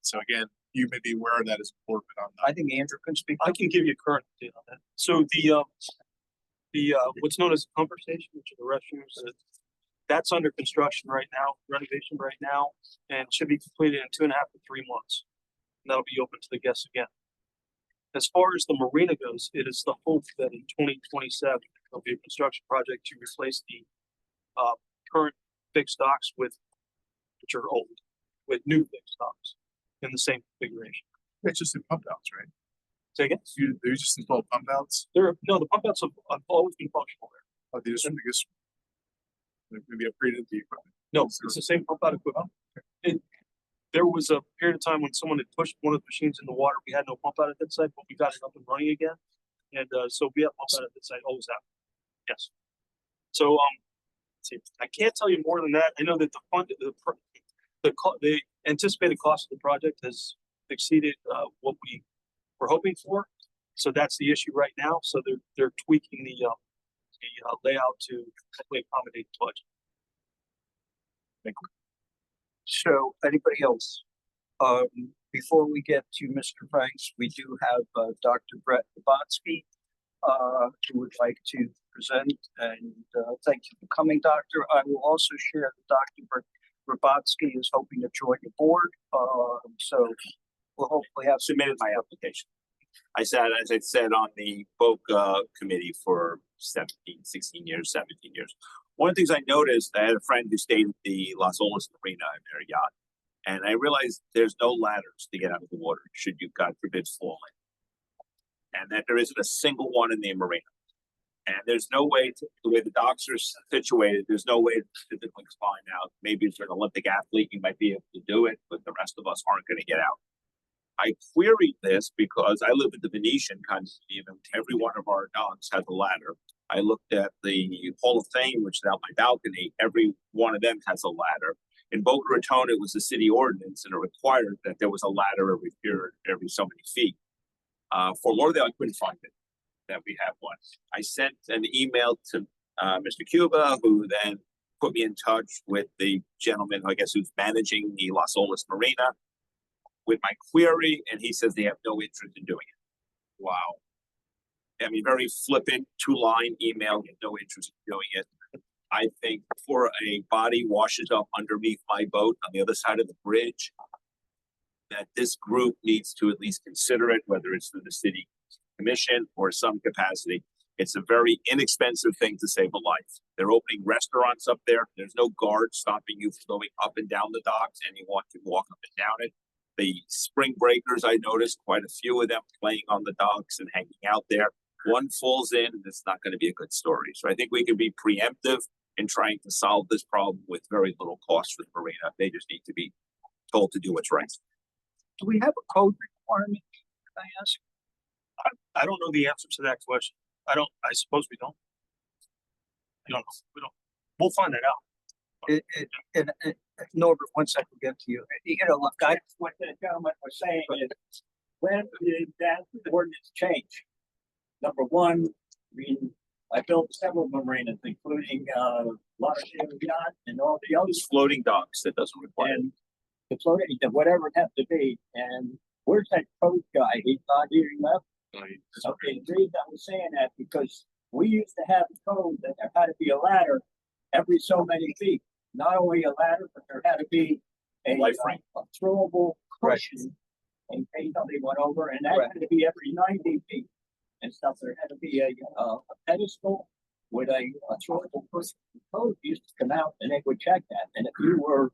So again, you may be aware of that as a board, but I'm I not. think Andrew can speak. I can give you a current update on that. So the what's known as the pumper station, which are the restrooms, that's under construction right now, renovation right now, and should be completed in 2.5 to 3 months. And that'll be open to the guests again. As far as the marina goes, it is the hope that in 2027 there'll be a construction project to replace the current fixed docks which are old, with new fixed docks in the same configuration. It's just in pump outs, right? Say again? They just installed pump outs. The pump outs have always been functional there. Oh, they just, I guess, maybe upgraded the equipment. No, it's the same pump out equipment. There was a period of time when someone had pushed one of the machines in the water. We had no pump out at that site, but we got it up and running again. And so we have pump out at that site, always have. Yes. So let's see, I can't tell you more than that. I know that the anticipated cost of the project has exceeded what we were hoping for. So that's the issue right now. So they're tweaking the layout to hopefully accommodate the budget. Thank you. So anybody else? Before we get to Mr. Franks, we do have Dr. Brett Robotsky, who would like to present, and thank you for coming, Doctor. I will also share that Dr. Robotsky is hoping to join the board, so we'll hopefully have Submitted my application. As I said on the BOCA committee for 16 years, 17 years. One of the things I noticed, I had a friend who stayed at the Las Olas Marina in their yacht, and I realized there's no ladders to get out of the water should you, God forbid, fall in. And that there isn't a single one in the marina. And there's no way the way the docks are situated, there's no way to physically climb out. Maybe if you're an Olympic athlete, you might be able to do it, but the rest of us aren't going to get out. I queried this because I live in the Venetian condominium. Every one of our docks has a ladder. I looked at the Hall of Fame, which is out my balcony. Every one of them has a ladder. In Boca Raton, it was a city ordinance, and it required that there was a ladder every so many feet. For Lauderdale, I couldn't find it, that we have one. I sent an email to Mr. Cuba, who then put me in touch with the gentleman, I guess, who's managing the Las Olas Marina with my query, and he says they have no interest in doing it. Wow. I mean, very flippant, 2-line email, no interest in doing it. I think before a body washes up underneath my boat on the other side of the bridge, that this group needs to at least consider it, whether it's through the city commission or some capacity. It's a very inexpensive thing to save a life. They're opening restaurants up there. There's no guard stopping you from going up and down the docks. Anyone can walk up and down it. The spring breakers, I noticed quite a few of them playing on the docks and hanging out there. one falls in, it's not gonna be a good story. So I think we can be preemptive in trying to solve this problem with very little cost for the marina. They just need to be told to do what's right. Do we have a code requirement? Can I ask? I don't know the answer to that question. I suppose we don't. I don't know. We don't. We'll find that out. And Norbert, once I can get to you, look, what the gentleman was saying is, when did that ordinance change? Number one, I built several marinas, including, Lauderdale Yacht and all the others. Floating docks, that doesn't require. And the floating, whatever it has to be, and where's that code guy? He's not here, he left. Okay, the reason I was saying that, because we used to have a code that there had to be a ladder every so many feet. Not only a ladder, but there had to be a throwable cushion in case somebody went over, and that had to be every 90 feet and stuff. There had to be a pedestal with a throwable cushion. The code used to come out and they would check that, and if you were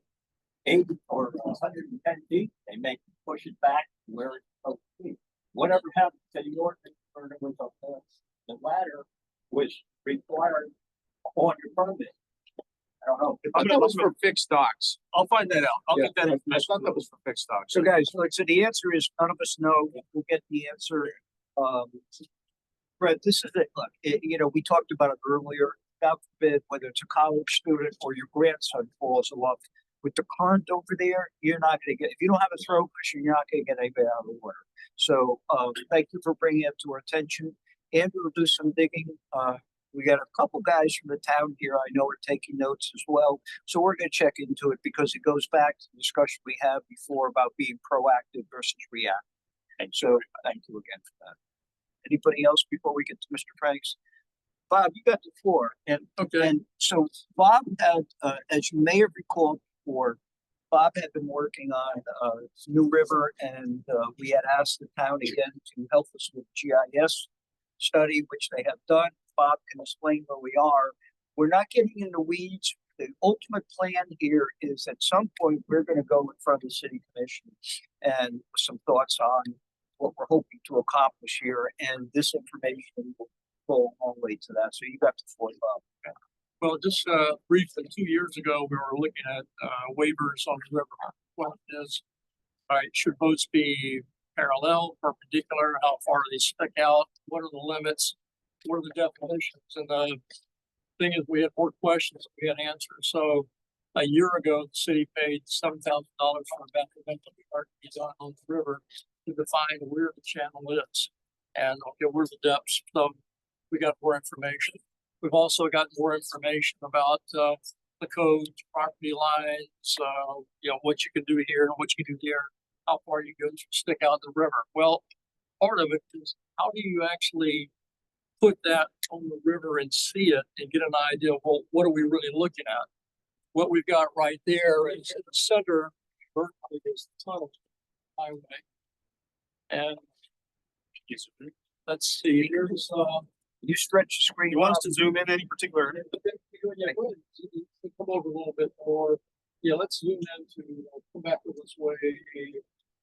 80 or 110 feet, they make you push it back where it's supposed to be. Whatever happened to the ordinance where there was the ladder was required on your permit? I don't know. I thought that was for fixed docks. I'll find that out. I'll Yeah. get that I information. thought that was for fixed docks. So guys, like, so the answer is none of us know. We'll get the answer. Fred, this is it. Look, we talked about it earlier. God forbid, whether it's a college student or your grandson falls in love with the current over there, you're not going to get, if you don't have a throw cushion, you're not going to get anybody out of the water. So, thank you for bringing it to our attention. Andrew will do some digging. We got a couple guys from the town here I know are taking notes as well. So we're going to check into it because it goes back to the discussion we had before about being proactive versus reactive. And so thank you again for that. Anybody else before we get to Mr. Franks? Bob, you got the floor. And so Bob had, as you may have recalled before, Bob had been working on New River, and we had asked the town again to help us with GIS study, which they have done. Bob can explain where we are. We're not getting in the weeds. The ultimate plan here is at some point we're going to go in front of the city commission and some thoughts on what we're hoping to accomplish here. And this information will go a long way to that. So you got the floor, Bob. Well, just briefly, 2 years ago, we were looking at waivers on the river. What is, should boats be parallel, perpendicular? How far do they stick out? What are the limits? What are the definitions? And the thing is, we had more questions than we had answers. So a year ago, the city paid $7,000 for a bathymetric chart to be done on the river to define where the channel is and where the depths. So we got more information. We've also got more information about the code, property lines, what you can do here and what you can do there, how far you go to stick out the river. Well, part of it is how do you actually put that on the river and see it and get an idea of, well, what are we really looking at? What we've got right there is in the center, vertically is the tunnel highway. And let's see, here's you stretch the screen. You want us to zoom in any particular? Yeah, come over a little bit more. Yeah, let's zoom in to come back this way.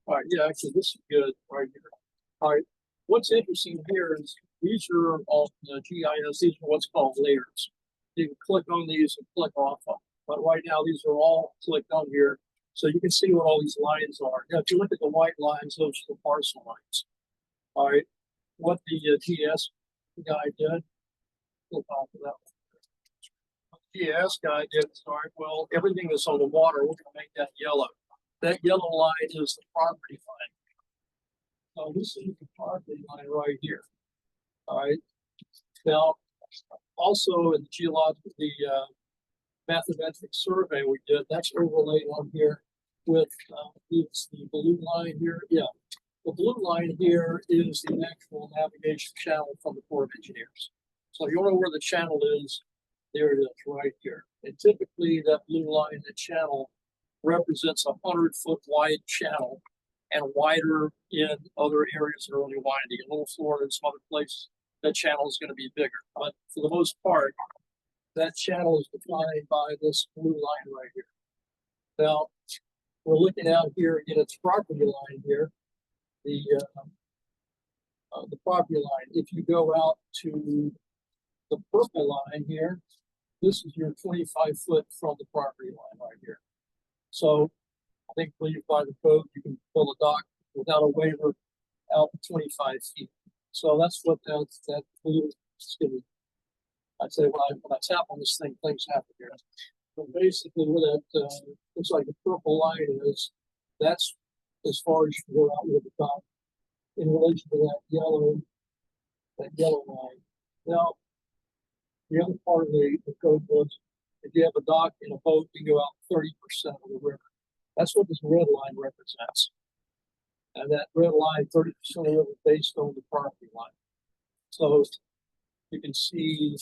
All right, yeah, actually, this is good right here. All right, what's interesting here is these are all the GIS. These are what's called layers. You can click on these and click off of them. But right now, these are all clicked on here, so you can see what all these lines are. Now, if you look at the white lines, those are the parcel lines. All right, what the GIS guy did. We'll talk about that. The GIS guy did. Sorry. Well, everything that's on the water, we're going to make that yellow. That yellow line is the property line. So this is the property line right here. All right. Now, also in the geological, the bathymetric survey we did, that's overlaid on here with it's the blue line here. Yeah. The blue line here is the actual navigation channel from the Corps of Engineers. So if you want to know where the channel is, there it is right here. And typically that blue line, the channel, represents a 100-foot wide channel and wider in other areas that are really windy. In Little Florida and some other places, that channel is going to be bigger. But for the most part, that channel is defined by this blue line right here. Now, we're looking out here again, it's property line here. The the property line. If you go out to the purple line here, this is your 25 foot from the property line right here. So I think by the code, you can build a dock without a waiver out to 25 feet. So that's what that blue is gonna. I'd say when I tap on this thing, things happen here. But basically, where that looks like the purple line is, that's as far as you can go out with the dock in relation to that yellow line. Now, the other part of the code was if you have a dock in a boat, you go out 30% of the river. That's what this red line represents. And that red line, 30% of the river based on the property line. So you can see,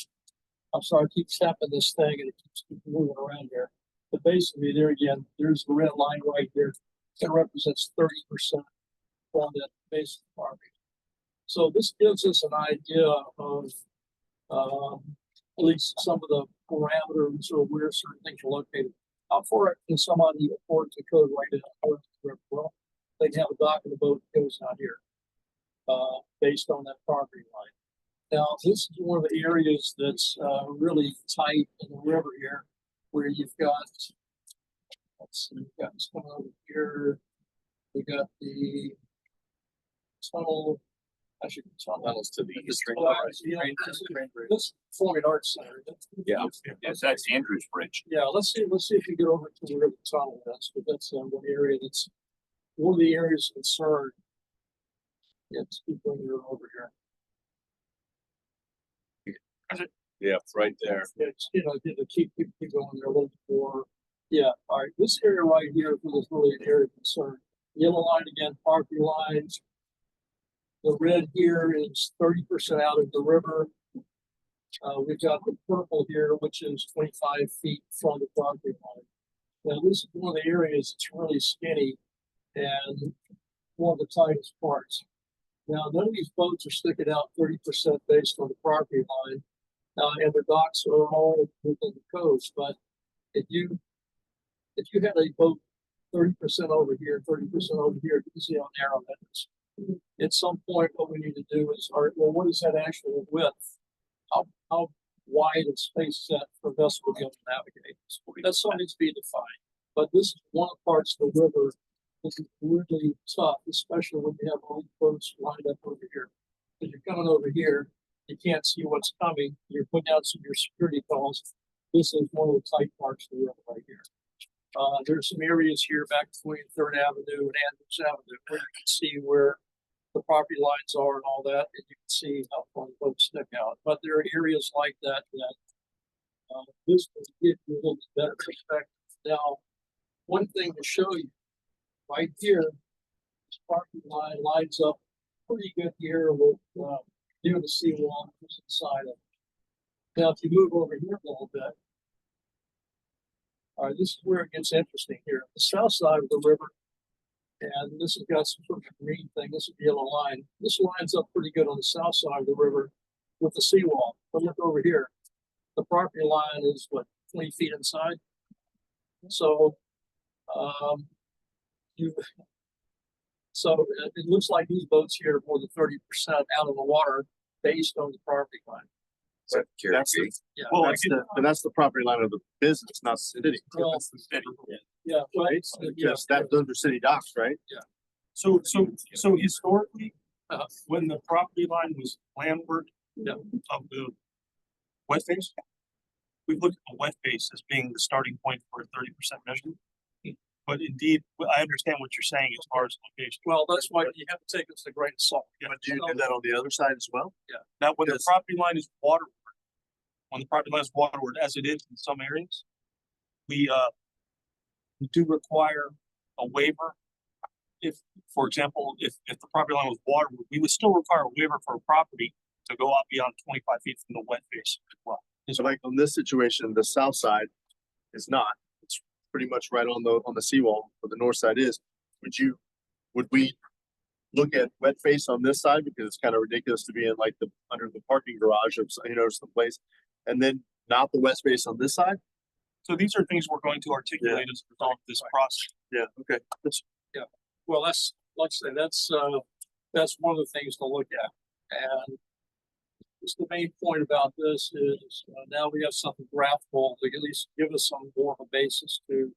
I'm sorry, I keep tapping this thing and it keeps moving around here. But basically there again, there's the red line right here. It represents 30% from that base of the property. So this gives us an idea of at least some of the parameters or where certain things are located. How far can somebody afford to code right now? Well, they can have a dock and a boat that goes out here, based on that property line. Now, this is one of the areas that's really tight in the river here, where you've got, let's see, we've got this one over here. We got the tunnel. Actually, tunnels to the east. This Performing Arts Center. Yeah, yes, that's Andrews Bridge. Yeah, let's see if we get over to where the tunnel is, but that's one area that's one of the areas of concern. Yeah, let's keep bringing it over here. Yeah, it's right there. Yeah, keep going there a little bit more. Yeah, all right. This area right here is really an area of concern. Yellow line again, property lines. The red here is 30% out of the river. We've got the purple here, which is 25 feet from the property line. Now, this is one of the areas that's really skinny and one of the tightest parts. Now, none of these boats are sticking out 30% based on the property line, and the docks are all within the coast. But if you had a boat 30% over here, 30% over here, you can see how narrow that is. At some point, what we need to do is, all right, well, what is that actual width? How wide of space is that for a vessel to be able to navigate? That's something needs to be defined. But this is one of the parts of the river that is really tough, especially when you have all these boats lined up over here. Because you're coming over here, you can't see what's coming. You're putting out some of your security calls. This is one of the tight parts of the river right here. There's some areas here back between 3rd Avenue and Andrews Avenue where you can see where the property lines are and all that, and you can see how far the boats stick out. But there are areas like that this will give you a little bit better perspective. Now, one thing to show you right here, this property line lines up pretty good here with near the seawall just inside of it. Now, if you move over here a little bit, all right, this is where it gets interesting here. The south side of the river, and this has got some sort of green thing. This is the yellow line. This lines up pretty good on the south side of the river with the seawall. But look over here. The property line is what, 20 feet inside? So, it looks like these boats here are more than 30% out of the water based on the property line. That's the property line of the business, not the city. Well, That's the city. yeah, right. Yes, those are city docks, right? So historically, when the property line was landward of the wet face, we looked at the wet face as being the starting point for a 30% measurement. But indeed, I understand what you're saying as far as location. Well, that's why you have to take this with a grain of salt. But do you do that on the other side as well? Yeah. Now, when the property line is waterward, as it is in some areas, we do require a waiver. If, for example, if the property line was waterward, we would still require a waiver for a property to go out beyond 25 feet from the wet face as well. So like on this situation, the south side is not. It's pretty much right on the seawall, but the north side is. Would we look at wet face on this side, because it's kind of ridiculous to be in like under the parking garage of some place, and then not the wet space on this side? So these are things we're going to articulate as a result of this process. Yeah. Okay. Well, that's like I say, that's one of the things to look at. And just the main point about this is now we have something graphical to at least give us some more of a basis to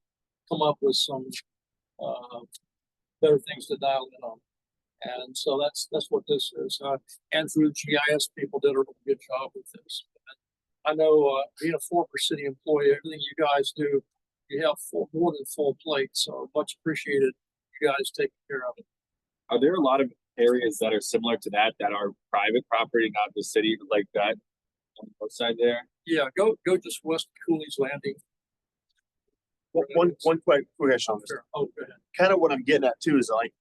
come up with some better things to dial in on. And so that's what this is. And through the GIS people did a really good job with this. I know being a former city employee, everything you guys do, you have more than full plate. So much appreciated you guys taking care of it. Are there a lot of areas that are similar to that are private property, not the city, like that on both side there? Yeah, go just west of Cooley's Landing. One quick question on this. Sure. Oh, go ahead. Kind of what I'm getting at too is like,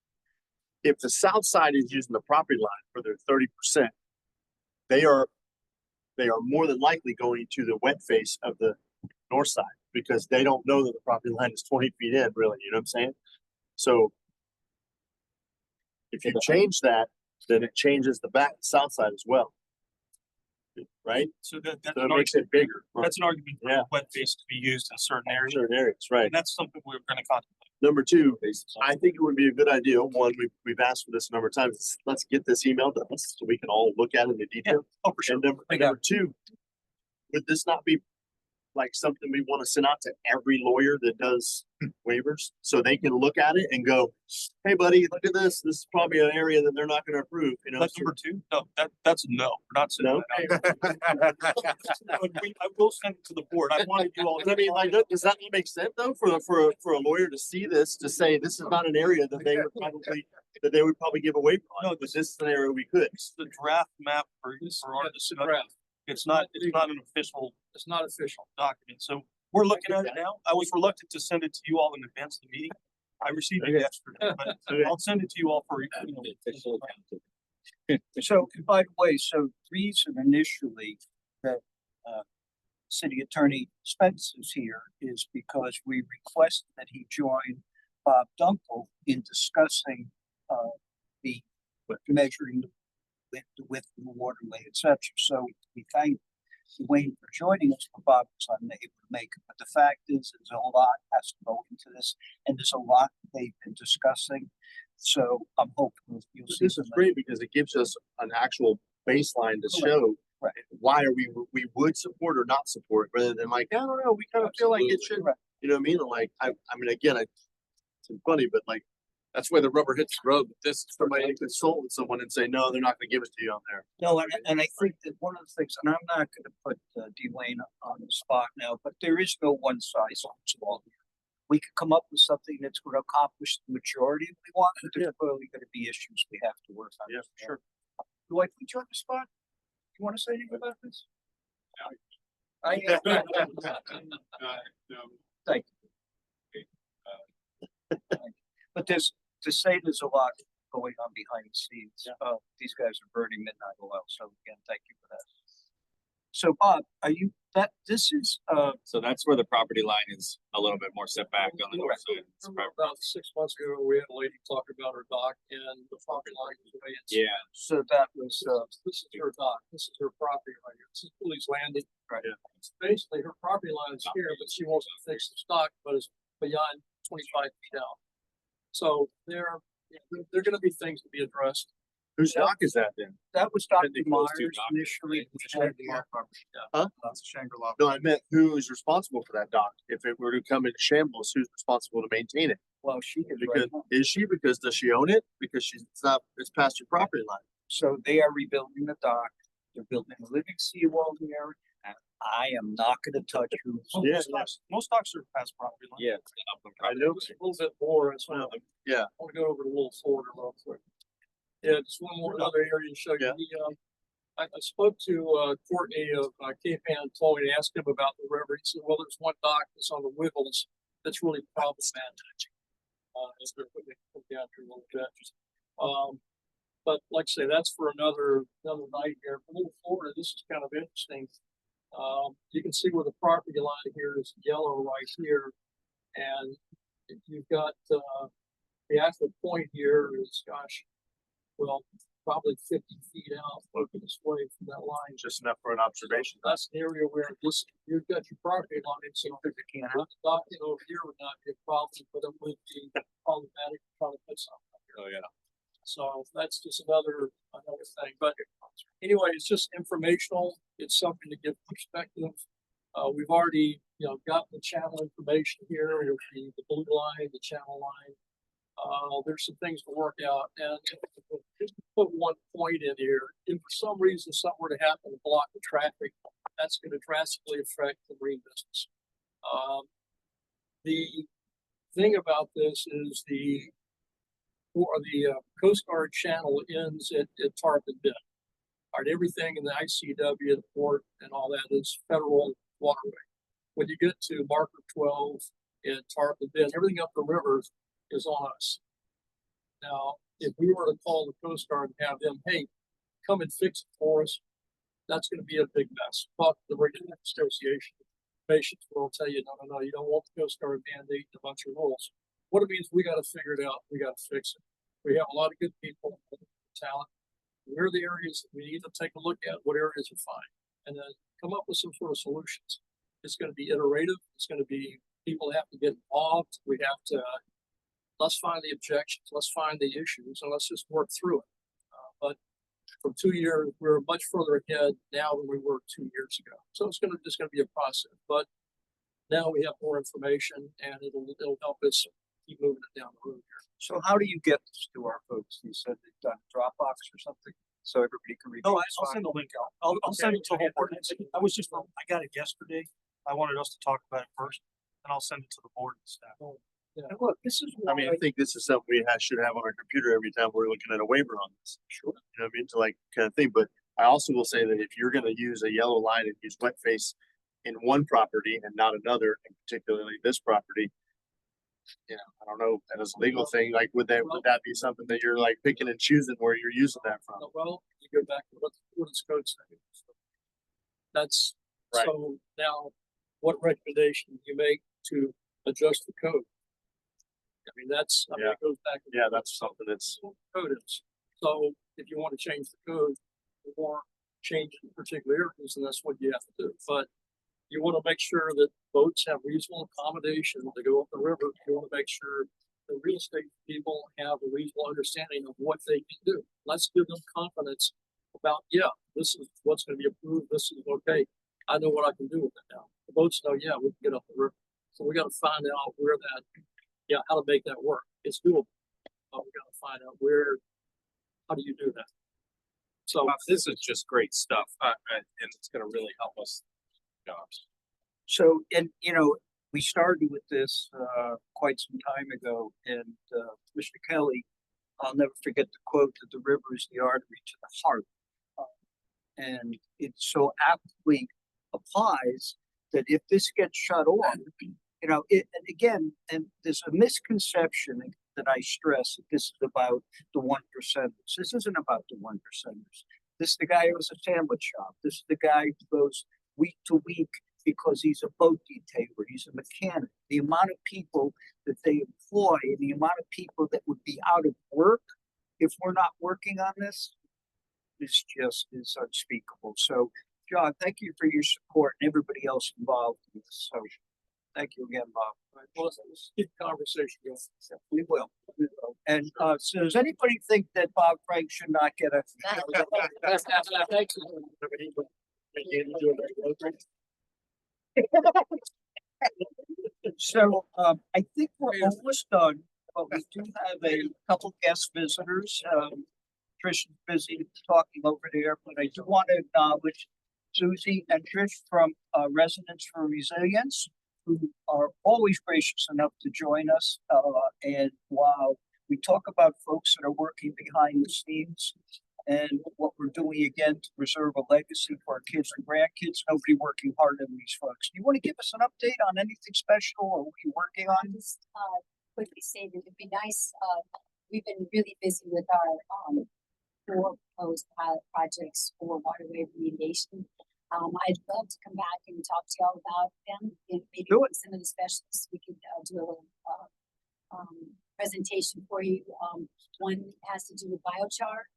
if the south side is using the property line for their 30%, they are more than likely going to the wet face of the north side because they don't know that the property line is 20 feet in, really. You know what I'm saying? So if you change that, then it changes the south side as well. Right? So that's So it makes it bigger. That's an argument for Yeah. wet face to be used in certain areas. Certain areas, right? And that's something we're going to contemplate. Number two, I think it would be a good idea. One, we've asked for this a number of times. Let's get this email to us so we can all look at it in detail. Oh, for sure. And number two, would this not be like something we want to send out to every lawyer that does waivers so they can look at it and go, "Hey, buddy, look at this. This is probably an area that they're not going to approve." You know, That's number two. No, that's a no. We're not sending that out. I will send it to the board. I wanted you all. I mean, like, does that not make sense though for a lawyer to see this to say this is not an area that they would probably give a waiver on? No, this is an area we could. It's the draft map for our discussion. It's not an official. It's not official document. So we're looking at it now. I was reluctant to send it to you all in advance of the meeting. I received it yesterday, but I'll send it to you all for official. So, by the way, so the reason initially that City Attorney Spence is here is because we requested that he join Bob Dunkel in discussing the measuring the width of the waterway, et cetera. So we thank Wayne for joining us, but Bob was unable to make it. But the fact is, there's a lot has to go into this, and there's a lot they've been discussing. So I'm hoping you'll see. This is great because it gives us an actual baseline to show why are we would support or not support, rather than like, I don't know, we kind of feel like it should. You know what I mean? Like, I mean, again, it's funny, but like, that's where the rubber hits the road. But this somebody can consult with someone and say, no, they're not going to give it to you on there. No, and I think that one of the things, and I'm not going to put Dwayne on the spot now, but there is no one size fits all here. We could come up with something that's going to accomplish the majority if we want, but there's clearly going to be issues we have to work on. Yeah, sure. Do I put you on the spot? You want to say anything about this? Thank you. But to say there's a lot going on behind the scenes. These guys are burning midnight oil. So again, thank you for that. So Bob, this is So that's where the property line is a little bit more set back on the north side. About 6 months ago, we had a lady talking about her dock and the property line was way in. Yeah. So that was this is her dock. This is her property right here. This is Cooley's Landing. Right. Yeah. Basically, her property line is here, but she wants to fix the stock, but it's beyond 25 feet out. So there are going to be things to be addressed. Whose dock is that then? That was Dr. Technically, those two Myers docks, initially. Huh? That's Shangri-La. No, I meant who is responsible for that dock? If it were to come into shambles, who's responsible to maintain it? Well, she is Because right now. is she? Because does she own it? Because it's past your property line. So they are rebuilding the dock. They're building a living seawall here. And I am not going to touch who's. Most docks are past property line. Yeah. I know. A little bit more as well. Yeah. I want to go over to Little Florida real quick. Yeah, just one more other area to show you. I spoke to Courtney of Cape Antonio and asked him about the river. He said, well, there's one dock that's on the Wiggles that's really problematic. As they're putting it down here a little bit. But like I say, that's for another night here. For Little Florida, this is kind of interesting. You can see where the property line here is yellow right here. And you've got the actual point here is, probably 50 feet out, looking this way from that line. Just enough for an observation. That's an area where you've got your property line, so docking over here would not be a problem, but it would be problematic to try to put something. Oh, yeah. So that's just another thing. But anyway, it's just informational. It's something to give perspective. We've already, gotten the channel information here with the blue line, the channel line. There's some things to work out, and just to put one point in here, if for some reason something were to happen to block the traffic, that's going to drastically affect the marine business. The thing about this is the Coast Guard channel ends at Tarpon Bend. All right, everything in the ICW, the port, and all that is federal waterway. When you get to Marker 12 and Tarpon Bend, everything up the river is on us. Now, if we were to call the Coast Guard and have them, hey, come and fix it for us, that's going to be a big mess. Talk to the Regulation Association. Patients will tell you, no, you don't want the Coast Guard mandating a bunch of rules. What it means, we got to figure it out. We got to fix it. We have a lot of good people, talent. Where are the areas that we need to take a look at? What areas are fine? And then come up with some sort of solutions. It's going to be iterative. It's going to be people have to get involved. We have to, let's find the objections. Let's find the issues and let's just work through it. But from 2 years, we're much further ahead now than we were 2 years ago. So it's just going to be a process. But now we have more information and it'll help us keep moving it down the road here. So how do you get this to our folks? You said they've done Dropbox or something, so everybody can read. No, I'll send the link out. I'll send it to the whole board. I was just, I got it yesterday. I wanted us to talk about it first, and I'll send it to the board and staff. Yeah. And look, this is why, I think this is something we should have on our computer every time we're looking at a waiver on this. Sure. You know what I mean? To like kind of thing, but I also will say that if you're gonna use a yellow line and use wet face in one property and not another, and particularly this property, I don't know, that is a legal thing, like, would that be something that you're like picking and choosing where you're using that from? well, you go back to what does code say? That's Right. So now, what recommendation do you make to adjust the code? I mean, it goes back. That's something that's. Code is. So if you want to change the code or change in particular areas, then that's what you have to do. But you want to make sure that boats have reasonable accommodation to go up the river. You want to make sure the real estate people have a reasonable understanding of what they can do. Let's give them confidence about, this is what's going to be approved. This is okay. I know what I can do with it now. The boats know, we can get up the river. So we got to find out where that, how to make that work. It's doable. But we got to find out how do you do that? So This is just great stuff, and it's going to really help us. Jobs. So, and we started with this quite some time ago, and Mr. Kelly, I'll never forget the quote that the river is the artery to the heart. And it so aptly applies that if this gets shut off, and again, and there's a misconception that I stress that this is about the 1%. This isn't about the 1%. This is the guy who has a sandwich shop. This is the guy who goes week to week because he's a boat detailer, he's a mechanic. The amount of people that they employ and the amount of people that would be out of work if we're not working on this is unspeakable. So, John, thank you for your support and everybody else involved in this. So, thank you again, Bob. All right, well, let's keep the conversation going. We will. And so does anybody think that Bob Frank should not get a? So I think we're almost done, but we do have a couple guest visitors. Trish is busy talking over there, but I do want to acknowledge Susie and Trish from Residents for Resilience, who are always gracious enough to join us. And while we talk about folks that are working behind the scenes and what we're doing again to preserve a legacy for our kids and grandkids, nobody working harder than these folks. Do you want to give us an update on anything special or what you're working on? Just quickly say that it'd be nice. We've been really busy with our 4 proposed pilot projects for waterway remediation. I'd love to come back and talk to y'all about them. And maybe with some of the specialists, we could do a little presentation for you. One has to do with biochar.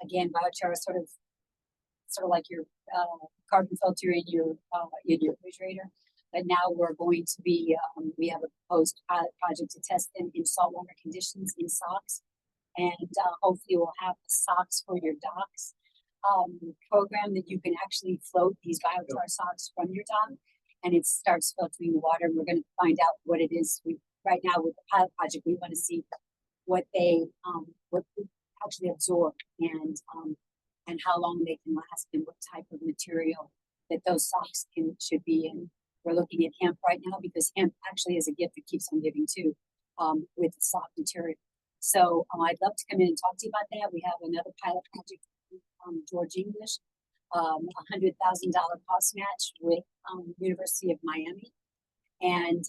Again, biochar is sort of like your carbon filter in your refrigerator. But now we're going to be, we have a proposed pilot project to test them in saltwater conditions in socks. And hopefully we'll have the socks for your docks program that you can actually float these biochar socks from your dock, and it starts filtering the water. And we're going to find out what it is. We right now with the pilot project, we want to see what they actually absorb and how long they can last and what type of material that those socks should be in. We're looking at hemp right now because hemp actually is a gift that keeps on giving too, with the soft material. So I'd love to come in and talk to you about that. We have another pilot project, George English, $100,000 cost match with University of Miami, and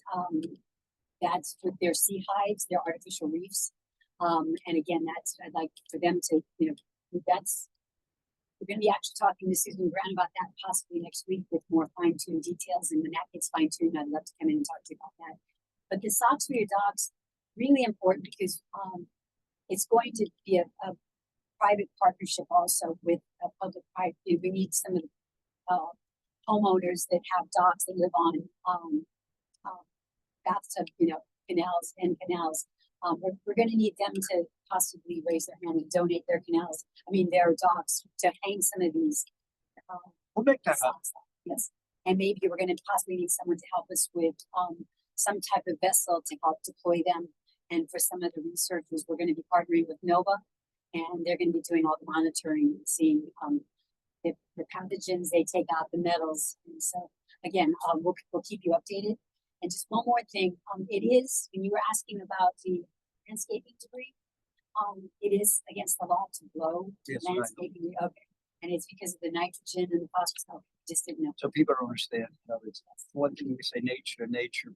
that's with their sea hives, their artificial reefs. And again, I'd like for them to, we're going to be actually talking to Susan Brown about that possibly next week with more fine-tuned details, and when that gets fine-tuned, I'd love to come in and talk to you about that. But the socks for your dogs, really important because it's going to be a private partnership also with a public private. We need some of the homeowners that have dogs that live on bathtub, canals and canals. We're going to need them to possibly raise their hand and donate their their dogs to hang some of these. We'll make that happen. Yes, and maybe we're going to possibly need someone to help us with some type of vessel to help deploy them. And for some of the researchers, we're going to be partnering with NOVA, and they're going to be doing all the monitoring, seeing the pathogens they take out, the metals. And so again, we'll keep you updated. And just one more thing, it is, when you were asking about the landscaping debris, it is against the law to blow landscaping. Okay, and it's because of the nitrogen and the phosphorus. No, just didn't know. So people don't understand, it's one thing we say nature,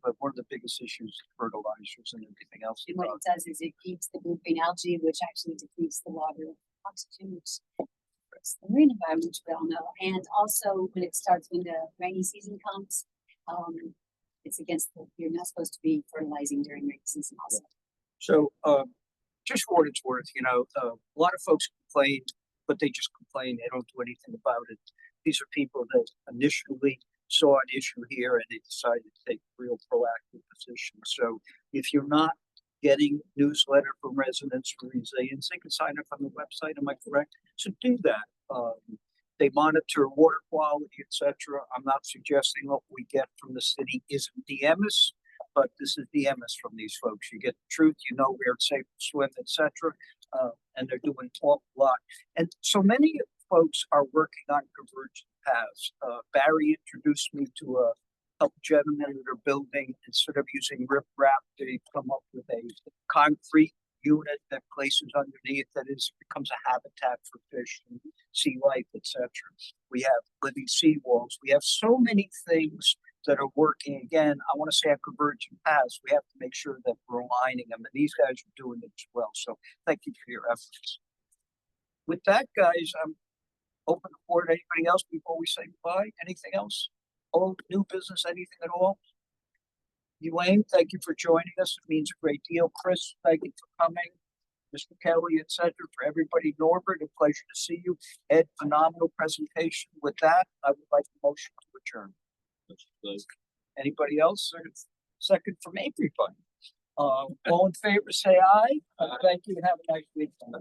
but one of the biggest issues is fertilizers and everything else. And what it does is it keeps the blue green algae, which actually depletes the water oxygen, which hurts the marine environment, which we all know. And also when the rainy season comes, it's against you're not supposed to be fertilizing during rainy season also. So just for what it's worth, a lot of folks complain, but they just complain. They don't do anything about it. These are people that initially saw an issue here and they decided to take a real proactive position. So if you're not getting newsletter from residents for resilience, they can sign up on the website. Am I correct? So do that. They monitor water quality, etc. I'm not suggesting what we get from the city isn't DMS, but this is DMS from these folks. You get the truth, where it's safe to swim, etc. And they're doing an awful lot. And so many folks are working on convergent paths. Barry introduced me to a couple gentlemen that are building, instead of using riprap, they come up with a concrete unit that places underneath that becomes a habitat for fish and sea life, etc. We have living seawalls. We have so many things that are working. Again, I want to say our convergent paths. We have to make sure that we're aligning them, and these guys are doing it as well. So thank you for your efforts. With that, guys, I'm open the floor to anybody else before we say goodbye. Anything else? Old, new business, anything at all? Elaine, thank you for joining us. It means a great deal. Chris, thank you for coming. Mr. Kelly, etc. For everybody. Norbert, a pleasure to see you. Ed, phenomenal presentation. With that, I would like a motion to adjourn. Anybody else? Second from everybody. All in favor, say aye. Thank you. Have a nice weekend.